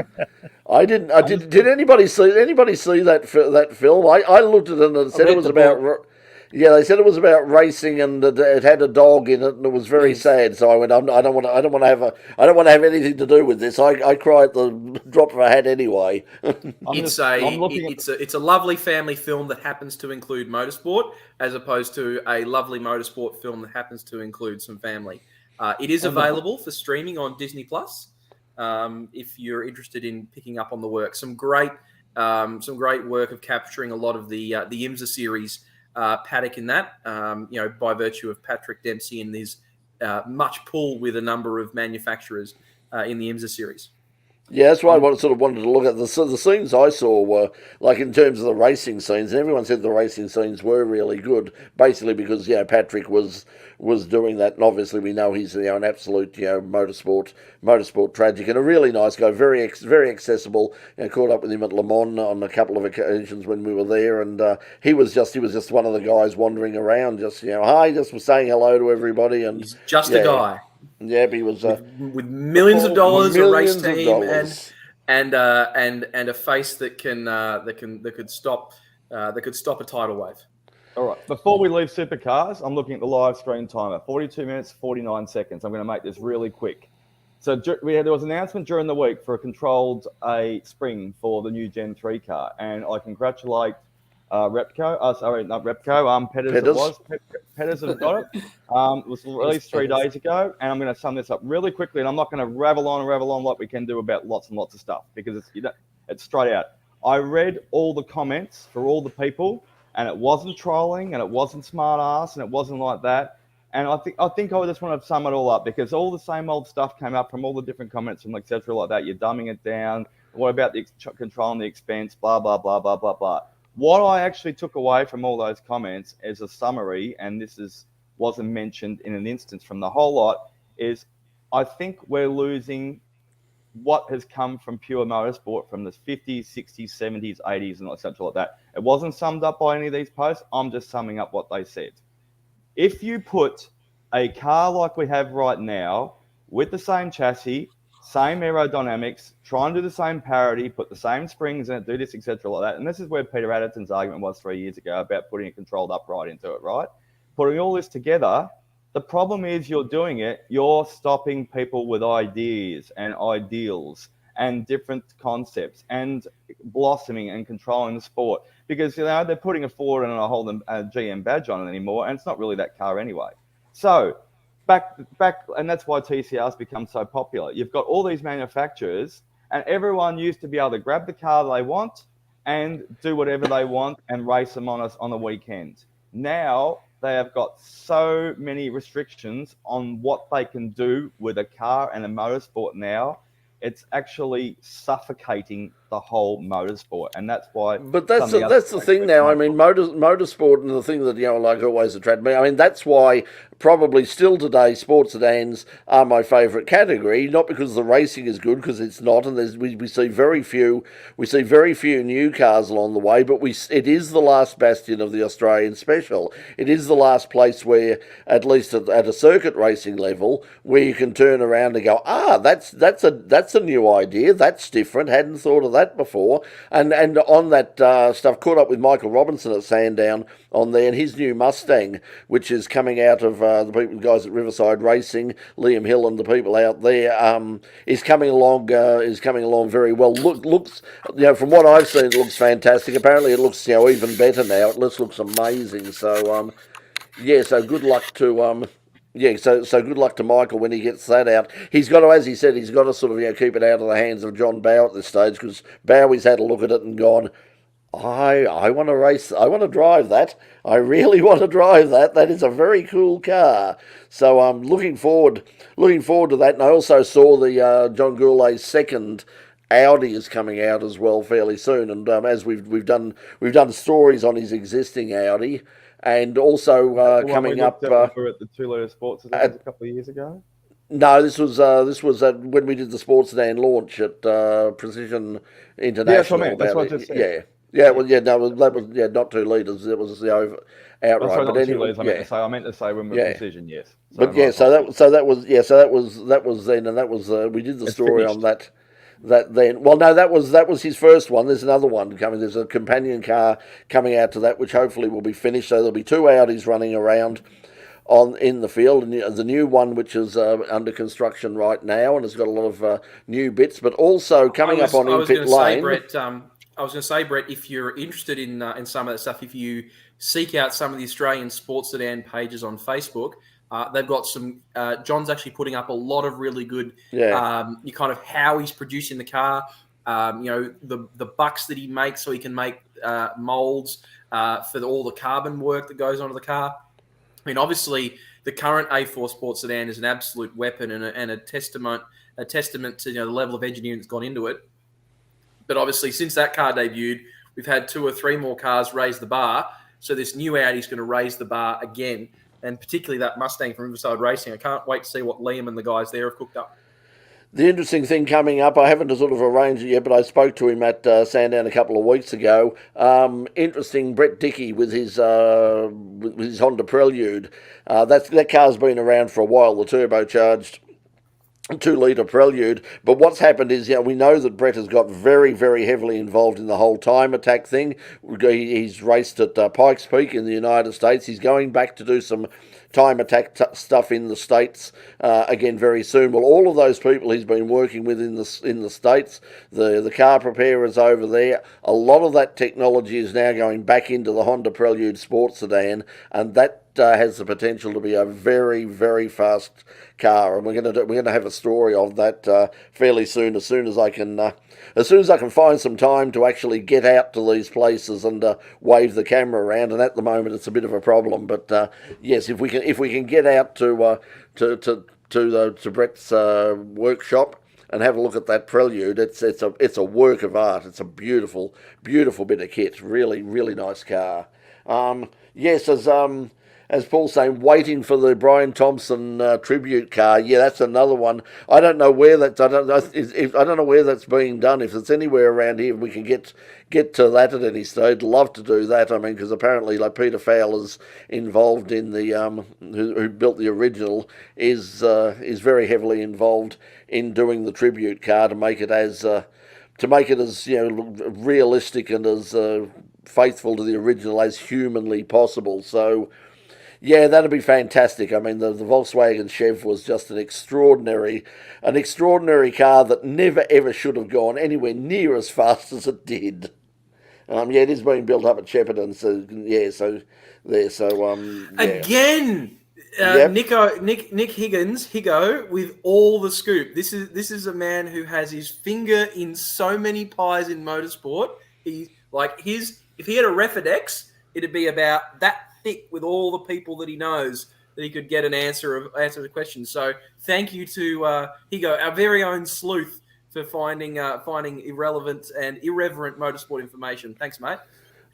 Did anybody see that film? I looked at it and it said it was about. Yeah, they said it was about racing, and it had a dog in it, and it was very sad. So I went, I don't want to have anything to do with this. I cry at the drop of a hat anyway. It's a lovely family film that happens to include motorsport, as opposed to a lovely motorsport film that happens to include some family. It is available for streaming on Disney Plus. If you're interested in picking up on the work, some great work of capturing a lot of the IMSA series. Paddock in that, by virtue of Patrick Dempsey and his much pull with a number of manufacturers in the IMSA series. Yeah, that's why I wanted to look at the scenes I saw were like in terms of the racing scenes. And everyone said the racing scenes were really good, basically because Patrick was doing that, and obviously we know he's an absolute motorsport tragic and a really nice guy, very accessible. Caught up with him at Le Mans on a couple of occasions when we were there, and he was just one of the guys wandering around, just saying hello to everybody, and he's just a guy. Yeah, he was with millions of dollars, a race team, and a face that could stop a tidal wave. All right. Before we leave Supercars, I'm looking at the live screen timer. 42 minutes, 49 seconds. I'm going to make this really quick. So there was an announcement during the week for a controlled spring for the new Gen 3 car, and I congratulate Petters. Petters have got it. It was released 3 days ago, and I'm going to sum this up really quickly, and I'm not going to ravel on like we can do about lots and lots of stuff, because it's straight out. I read all the comments for all the people, and it wasn't trolling, and it wasn't smart ass, and it wasn't like that. And I think I just want to sum it all up, because all the same old stuff came up from all the different comments and etc. like that. You're dumbing it down. What about the controlling the expense? Blah blah blah blah blah blah. What I actually took away from all those comments as a summary, and wasn't mentioned in an instance from the whole lot, is I think we're losing what has come from pure motorsport from the 50s, 60s, 70s, 80s, and etc. like that. It wasn't summed up by any of these posts. I'm just summing up what they said. If you put a car like we have right now with the same chassis, same aerodynamics, try and do the same parity, put the same springs in it, do this, etc. like that. And this is where Peter Adderton's argument was 3 years ago about putting a controlled upright into it, right? Putting all this together, the problem is you're stopping people with ideas and ideals and different concepts and blossoming and controlling the sport, because they're putting a Ford and a GM badge on it anymore, and it's not really that car anyway. So back, and that's why TCR's become so popular. You've got all these manufacturers, and everyone used to be able to grab the car they want and do whatever they want and race them on us on the weekend. Now they have got so many restrictions on what they can do with a car and a motorsport now. It's actually suffocating the whole motorsport, and that's why. But that's the thing now. I mean, motorsport, and the thing that like always attracted me. I mean, that's why probably still today sports sedans are my favourite category. Not because the racing is good, because it's not, and we see very few new cars along the way. But it is the last bastion of the Australian special. It is the last place where, at least at a circuit racing level, where you can turn around and go, that's a new idea. That's different. Hadn't thought of that before. And on that stuff, caught up with Michael Robinson at Sandown on there, and his new Mustang, which is coming out of the guys at Riverside Racing, Liam Hill and the people out there, is coming along very well. Looks from what I've seen, it looks fantastic. Apparently, it looks even better now. It looks amazing. So so good luck to Yeah, so good luck to Michael when he gets that out. He's got to, as he said, he's got to sort of keep it out of the hands of John Bowe at this stage, because Bowie's had a look at it and gone, I want to race. I want to drive that. I really want to drive that. That is a very cool car. So I'm looking forward to that. And I also saw the John Goulet's second Audi is coming out as well fairly soon. And as we've done stories on his existing Audi, and also coming up at the 2-litre sports event a couple of years ago. No, this was when we did the sports sedan launch at Precision International. Yeah, that's what I just said. Yeah. Yeah, well, yeah, no, that was not 2 litres. It was the outright. Sorry, but not anyway, 2 litres. I meant to say when we were Precision, yes. But yeah, so that was then, and that was we did the story on that. That then, well, no, that was his first one. There's another one coming. There's a companion car coming out to that, which hopefully will be finished. So there'll be 2 Audis running around in the field, and the new one, which is under construction right now, and has got a lot of new bits. But also coming up on in pit lane. I was going to say, Brett, if you're interested in some of that stuff, if you seek out some of the Australian sports sedan pages on Facebook, they've got some. John's actually putting up a lot of really good. You kind of how he's producing the car. The bucks that he makes, so he can make molds for all the carbon work that goes onto the car. I mean, obviously, the current A4 sports sedan is an absolute weapon and a testament to the level of engineering that's gone into it. But obviously, since that car debuted, we've had 2 or 3 more cars raise the bar. So this new Audi is going to raise the bar again, and particularly that Mustang from Riverside Racing. I can't wait to see what Liam and the guys there have cooked up. The interesting thing coming up, I haven't sort of arranged it yet, but I spoke to him at Sandown a couple of weeks ago. Interesting, Brett Dickey with his Honda Prelude. That car's been around for a while, the turbocharged 2-litre Prelude. But what's happened is, we know that Brett has got very, very heavily involved in the whole time attack thing. He's raced at Pikes Peak in the United States. He's going back to do some time attack stuff in the States again very soon. Well, all of those people he's been working with in the States, the car preparers over there, a lot of that technology is now going back into the Honda Prelude sports sedan, and that has the potential to be a very, very fast car, and we're going to have a story of that fairly soon. As soon as I can find some time to actually get out to these places and wave the camera around, and at the moment it's a bit of a problem. But yes, if we can get out to Brett's workshop and have a look at that Prelude, it's a work of art. It's a beautiful, beautiful bit of kit. Really, really nice car. Yes, as Paul's saying, waiting for the Brian Thompson tribute car. Yeah, that's another one. I don't know where that's. I don't know where that's being done. If it's anywhere around here, we can get to that at any stage. Love to do that. I mean, because apparently, like Peter Fowler's involved in the who built the original is very heavily involved in doing the tribute car to make it as realistic and as faithful to the original as humanly possible. So. Yeah, that'd be fantastic. I mean, the Volkswagen Chev was just an extraordinary car that never ever should have gone anywhere near as fast as it did. It is being built up at Shepparton, Again, Yep. Nick Higgins, Higo, with all the scoop. This is a man who has his finger in so many pies in motorsport. If he had a Refidex, it'd be about that thick with all the people that he knows that he could get an answer the question. So thank you to Higo, our very own sleuth, for finding irrelevant and irreverent motorsport information. Thanks, mate.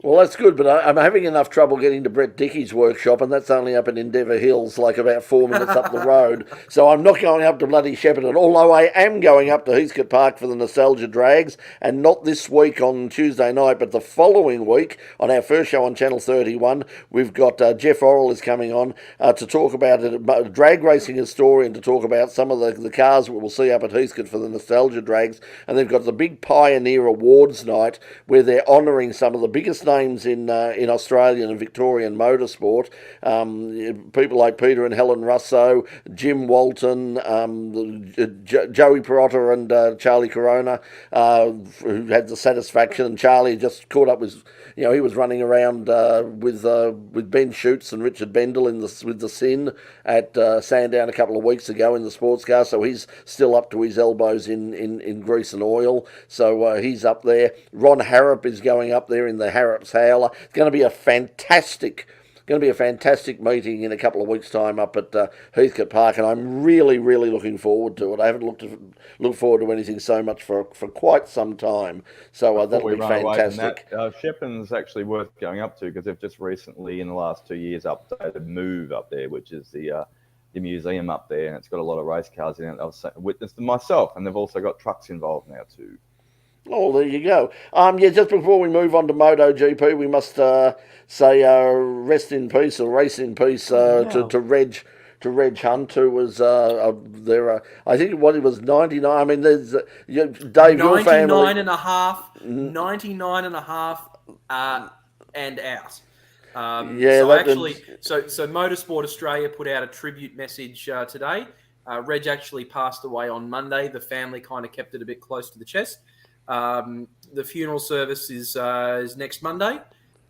Well, that's good, but I'm having enough trouble getting to Brett Dickey's workshop, and that's only up in Endeavour Hills, like about 4 minutes up the road. So I'm not going up to bloody Shepparton, although I am going up to Heathcote Park for the Nostalgia Drags, and not this week on Tuesday night, but the following week on our first show on Channel 31. We've got Jeff Orrell is coming on to talk about it, drag racing historian, to talk about some of the cars that we'll see up at Heathcote for the Nostalgia Drags, and they've got the big Pioneer Awards night where they're honouring some of the biggest names in Australian and Victorian motorsport. People like Peter and Helen Russo, Jim Walton, Joey Perotta and Charlie Corona, who had the satisfaction, and Charlie just caught up with he was running around with Ben Schutz and Richard Bendel with the Sin at Sandown a couple of weeks ago in the sports car. So he's still up to his elbows in grease and oil. So he's up there. Ron Harrop is going up there in the Harrop's Howler. It's going to be a fantastic meeting in a couple of weeks' time up at Heathcote Park, and I'm really, really looking forward to it. I haven't looked forward to anything so much for quite some time. So that'll be fantastic. Shepparton's actually worth going up to because they've just recently, in the last 2 years, updated Move up there, which is the museum up there, and it's got a lot of race cars in it. I've witnessed them myself, and they've also got trucks involved now too. Oh, there you go. Just before we move on to MotoGP, we must say rest in peace or race in peace to Reg Hunt, who was there. I think what it was 99. I mean, there's Dave, your family 99 and a half and out. So Motorsport Australia put out a tribute message today. Reg actually passed away on Monday. The family kind of kept it a bit close to the chest. The funeral service is next Monday,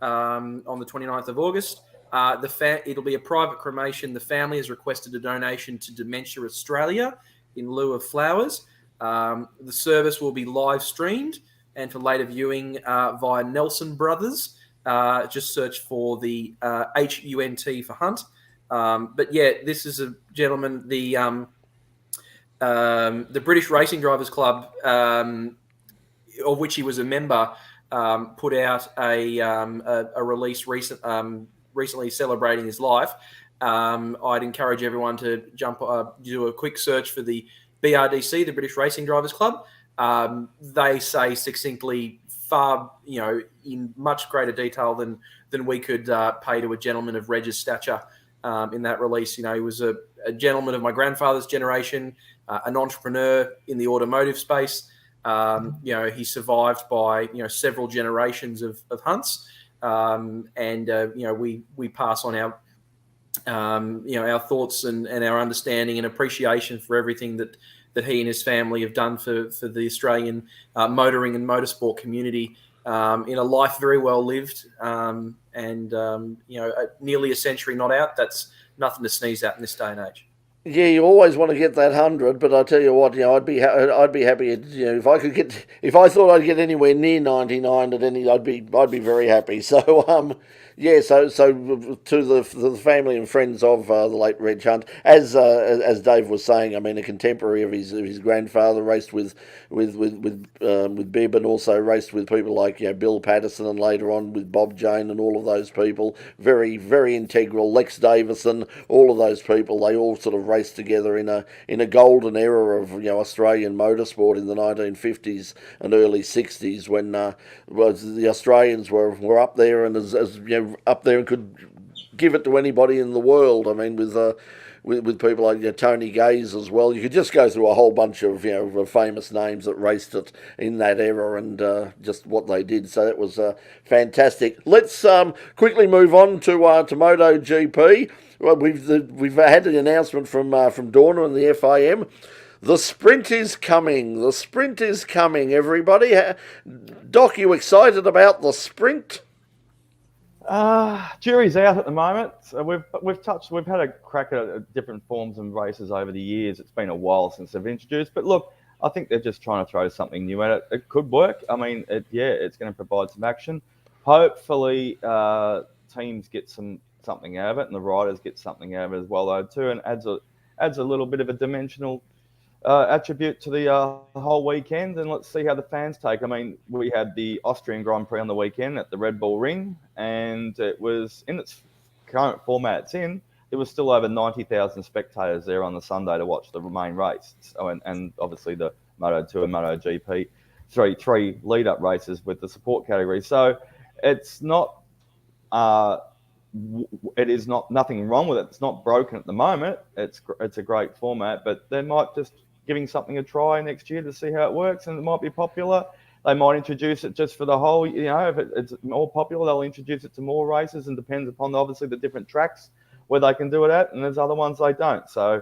on the 29th of August. It'll be a private cremation. The family has requested a donation to Dementia Australia in lieu of flowers. The service will be live streamed and for later viewing via Nelson Brothers. Just search for the HUNT for Hunt. But yeah, this is a gentleman, the British Racing Drivers Club, of which he was a member, put out a release recently celebrating his life. I'd encourage everyone to do a quick search for the BRDC, the British Racing Drivers Club. They say succinctly, far in much greater detail than we could pay to a gentleman of Reg's stature in that release. He was a gentleman of my grandfather's generation, an entrepreneur in the automotive space. He survived by several generations of hunts, we pass on our our thoughts and our understanding and appreciation for everything that he and his family have done for the Australian motoring and motorsport community, in a life very well lived, nearly a century not out. That's nothing to sneeze at in this day and age. Yeah, you always want to get that 100, but I tell you what, I'd be happy. If I thought I'd get anywhere near 99 at any, I'd be very happy. So so to the family and friends of the late Reg Hunt, as Dave was saying, I mean, a contemporary of his grandfather, raced with Bib, and also raced with people like Bill Patterson, and later on with Bob Jane and all of those people. Very, very integral. Lex Davison, all of those people. They all sort of raced together in a golden era of Australian motorsport in the 1950s and early 60s, when the Australians were up there and as up there and could give it to anybody in the world. I mean, with people like Tony Gaze as well. You could just go through a whole bunch of famous names that raced it in that era and just what they did. So that was fantastic. Let's quickly move on to MotoGP. Well, we've had an announcement from Dorna and the FIM. The sprint is coming. The sprint is coming, everybody. Doc, you excited about the sprint? Jury's out at the moment. So we've had a crack at different forms and races over the years. It's been a while since they've introduced, but look, I think they're just trying to throw something new at it. It could work. I mean, it's going to provide some action. Hopefully, teams get something out of it, and the riders get something out of it as well, though, too, and adds a little bit of a dimensional attribute to the whole weekend. And let's see how the fans take. I mean, we had the Austrian Grand Prix on the weekend at the Red Bull Ring, and it was in its current format there was still over 90,000 spectators there on the Sunday to watch the main race. So, and obviously the Moto2 and MotoGP, three lead-up races with the support category. So it's not, it is not nothing wrong with it. It's not broken at the moment. It's a great format, but they might just giving something a try next year to see how it works, and it might be popular. They might introduce it just for the whole, if it's more popular, they'll introduce it to more races, and depends upon obviously the different tracks where they can do it at, and there's other ones they don't. So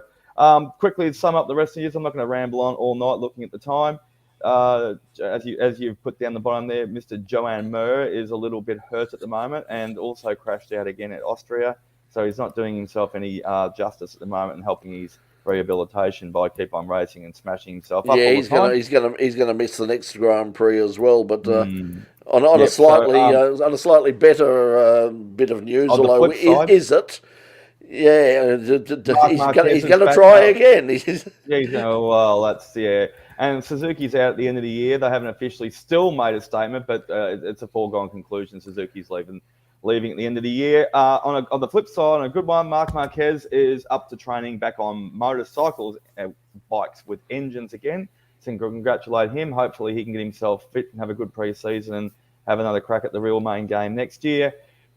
quickly to sum up the rest of the years, I'm not going to ramble on all night looking at the time. as you've put down the bottom there, Mr. Joan Mir is a little bit hurt at the moment and also crashed out again at Austria. So he's not doing himself any justice at the moment and helping his rehabilitation by keep on racing and smashing himself up. Yeah, all he's gonna miss the next Grand Prix as well. But on Yep, a slightly better bit of news, on the although flip side- is it? Yeah, he's Marquez going to is try back again. Well, that's And Suzuki's out at the end of the year. They haven't officially still made a statement, but it's a foregone conclusion. Suzuki's leaving at the end of the year. On the flip side, on a good one, Marc Marquez is up to training back on motorcycles, bikes with engines again. So congratulate him. Hopefully he can get himself fit and have a good pre-season and have another crack at the real main game next year.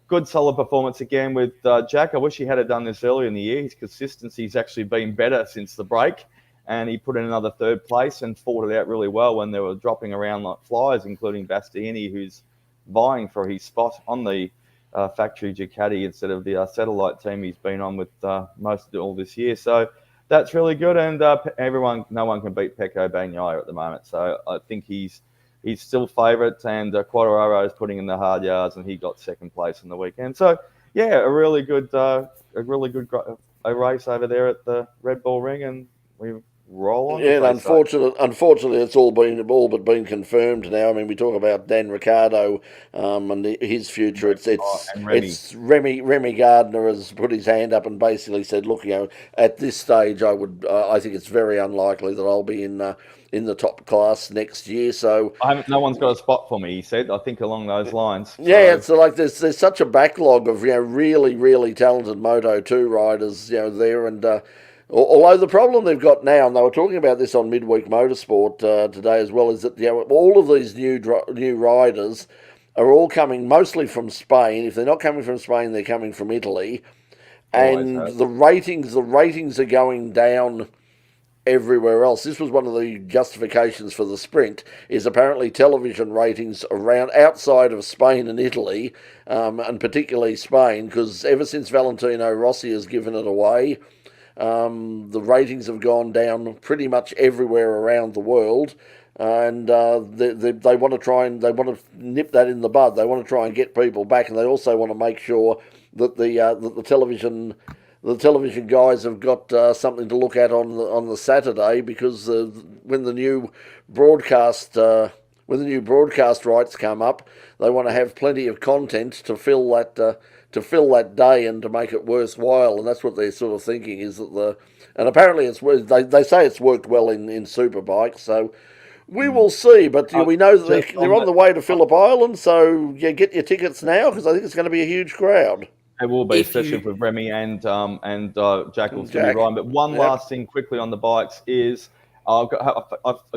Good solid performance again with Jack. I wish he had done this earlier in the year. His consistency's actually been better since the break, and he put in another third place and fought it out really well when they were dropping around like flies, including Bastianini, who's vying for his spot on the factory Ducati instead of the satellite team he's been on with most of all this year. So that's really good, and no one can beat Pecco Bagnaia at the moment. So I think he's still favourite, and Quartararo is putting in the hard yards, and he got second place on the weekend. So yeah, a really good race over there at the Red Bull Ring, and we roll on. Yeah, and unfortunately, it's all but been confirmed now. I mean, we talk about Dan Ricciardo and his future. It's Remy Gardner has put his hand up and basically said, "Look, at this stage, I think it's very unlikely that I'll be in the top class next year." So no one's got a spot for me, he said. I think along those lines. So. Yeah, it's like there's such a backlog of really really talented Moto2 riders there, and although the problem they've got now, and they were talking about this on Midweek Motorsport today as well, is that all of these new riders are all coming mostly from Spain. If they're not coming from Spain, they're coming from Italy, and the ratings are going down everywhere else. This was one of the justifications for the sprint, is apparently television ratings around outside of Spain and Italy, and particularly Spain, because ever since Valentino Rossi has given it away, the ratings have gone down pretty much everywhere around the world, and they want to nip that in the bud. They want to try and get people back, and they also want to make sure that the television guys have got something to look at on the Saturday, because when the new broadcast rights come up, they want to have plenty of content to fill that day and to make it worthwhile, and that's what they're sort of thinking, is that and apparently they say it's worked well in Superbikes, so we will see. But we know that they're on the way to Phillip Island, so get your tickets now, because I think it's going to be a huge crowd. It will be, especially with Remy and Jack will still be riding. But one last thing quickly on the bikes is I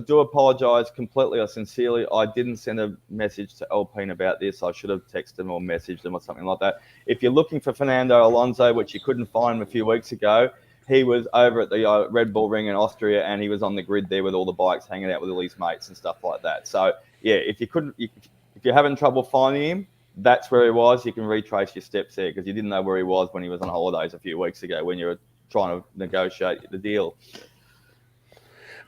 do apologise completely. I didn't send a message to Alpine about this. I should have texted them or messaged them or something like that. If you're looking for Fernando Alonso, which you couldn't find him a few weeks ago, he was over at the Red Bull Ring in Austria, and he was on the grid there with all the bikes, hanging out with all his mates and stuff like that. So yeah, if you're having trouble finding him, that's where he was. You can retrace your steps there, because you didn't know where he was when he was on holidays a few weeks ago when you were trying to negotiate the deal.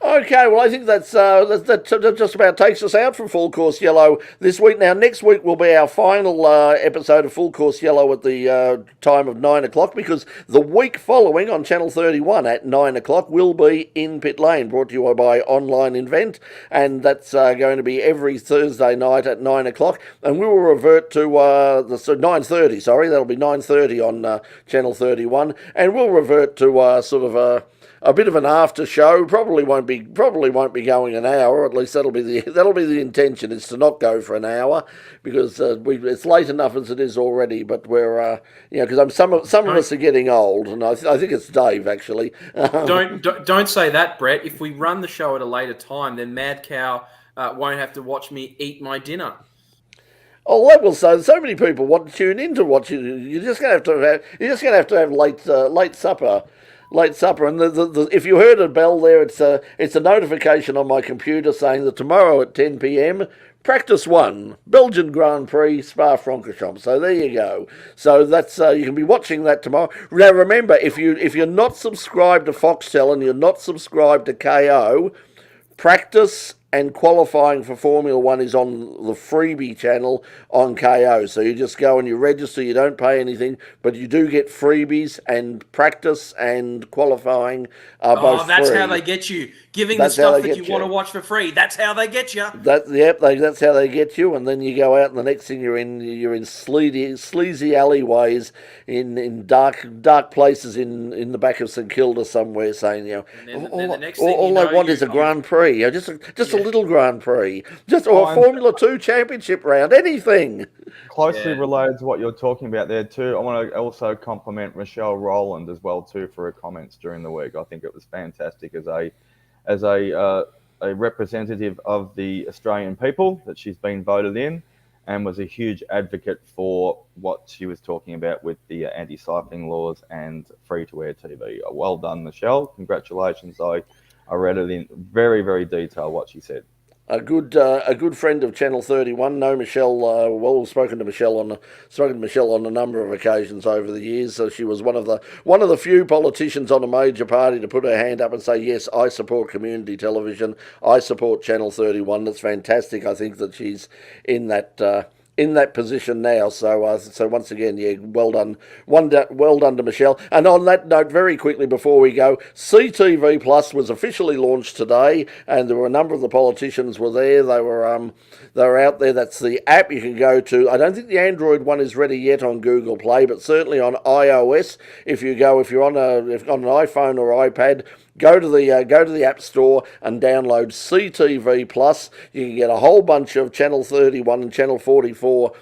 Okay, well, I think that just about takes us out from Full Course Yellow this week. Now, next week will be our final episode of Full Course Yellow at the time of 9 o'clock, because the week following on Channel 31 at 9 o'clock will be In Pit Lane, brought to you by Online Invent, and that's going to be every Thursday night at 9 o'clock, and we will revert to 9:30, sorry, that'll be 9:30 on Channel 31, and we'll revert to sort of a bit of an after show. Probably won't be going an hour. At least that'll be the intention, is to not go for an hour, because it's late enough as it is already. But we're because some of us are getting old, and I think it's Dave actually. Don't say that, Brett. If we run the show at a later time, then Mad Cow won't have to watch me eat my dinner. Oh, that will say so many people want to tune in to watch it. You're just going to have to have late supper. And if you heard a bell there, it's a notification on my computer saying that tomorrow at 10 p.m. Practice 1, Belgian Grand Prix, Spa-Francorchamps. So there you go. So that's you can be watching that tomorrow. Now remember, if you're not subscribed to Foxtel and you're not subscribed to KO, Practice and qualifying for Formula One is on the freebie channel on KO. So you just go and you register, you don't pay anything, but you do get freebies, and practice and qualifying are both Oh, that's free. how they get you. Giving That's the how stuff they that get you want to you. watch for free. That's how they get you. That's how they get you, and then you go out, and the next thing you're in sleazy alleyways in dark places in the back of St Kilda somewhere, saying, you know, And then the next thing all you they know, want is a Grand Prix, you know, just a Yeah. little Grand Prix, or a Formula 2 championship round, anything. Closely Yeah. related to what you're talking about there too, I want to also compliment Michelle Rowland as well too for her comments during the week. I think it was fantastic as a representative of the Australian people that she's been voted in, and was a huge advocate for what she was talking about with the anti-cycling laws and free-to-air TV. Well done, Michelle. Congratulations. I read it in very, very detail what she said. A good friend of Channel 31. Know Michelle well. We've spoken to Michelle on a number of occasions over the years. So she was one of the few politicians on a major party to put her hand up and say, yes, I support community television. I support Channel 31. That's fantastic. I think that she's in that position now. So once again, yeah, well done to Michelle. And on that note, very quickly before we go, CTV Plus was officially launched today, and there were a number of the politicians were there. They were out there. That's the app you can go to. I don't think the Android one is ready yet on Google Play, but certainly on iOS. If you're on an iPhone or iPad, go to the App Store and download CTV Plus. You can get a whole bunch of Channel 31 and Channel 44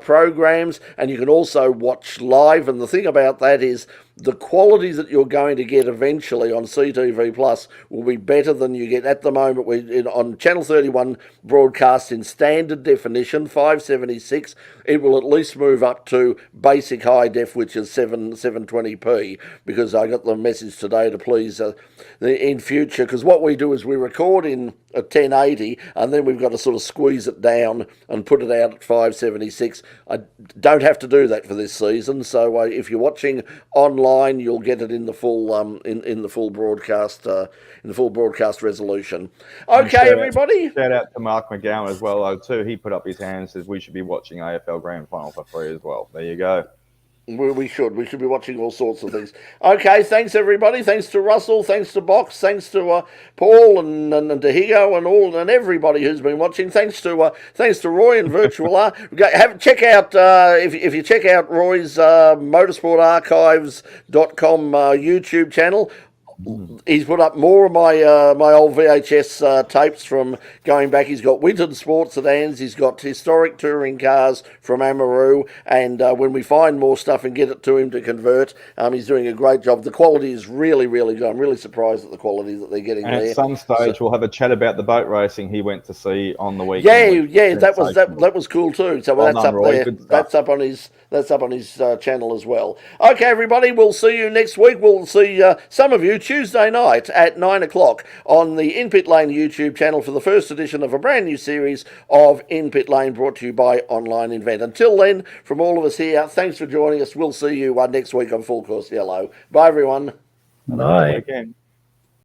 programs, and you can also watch live. And the thing about that is the quality that you're going to get eventually on CTV Plus will be better than you get at the moment. On Channel 31 broadcast in standard definition, 576. It will at least move up to basic high def, which is 720p, because I got the message today to please in future, because what we do is we record in a 1080 and then we've got to sort of squeeze it down and put it out at 576. I don't have to do that for this season, so if you're watching online, you'll get it in the full in the full broadcast resolution. Okay, everybody. Shout out to Mark McGowan as well, though, too. He put up his hand and says we should be watching AFL Grand Final for free as well. There you go. We should be watching all sorts of things. Okay, thanks everybody. Thanks to Russell. Thanks to Box. Thanks to Paul and to Higo and everybody who's been watching. Thanks to Roy and Virtual R. Check out if you check out Roy's motorsportarchives.com YouTube channel. He's put up more of my old VHS tapes from going back. He's got Winton Sports sedans. He's got historic touring cars from Amaru. And when we find more stuff and get it to him to convert, he's doing a great job. The quality is really, really good. I'm really surprised at the quality that they're getting and there. At some stage, we'll have a chat about the boat racing he went to see on the weekend. Yeah, that was cool too. So Well that's done, up Roy. there. That's up on his channel as well. Okay, everybody, we'll see you next week. We'll see some of you Tuesday night at 9 o'clock on the In Pit Lane YouTube channel for the first edition of a brand new series of In Pit Lane, brought to you by Online Invent. Until then, from all of us here, thanks for joining us. We'll see you next week on Full Course Yellow. Bye, everyone. Bye. Again.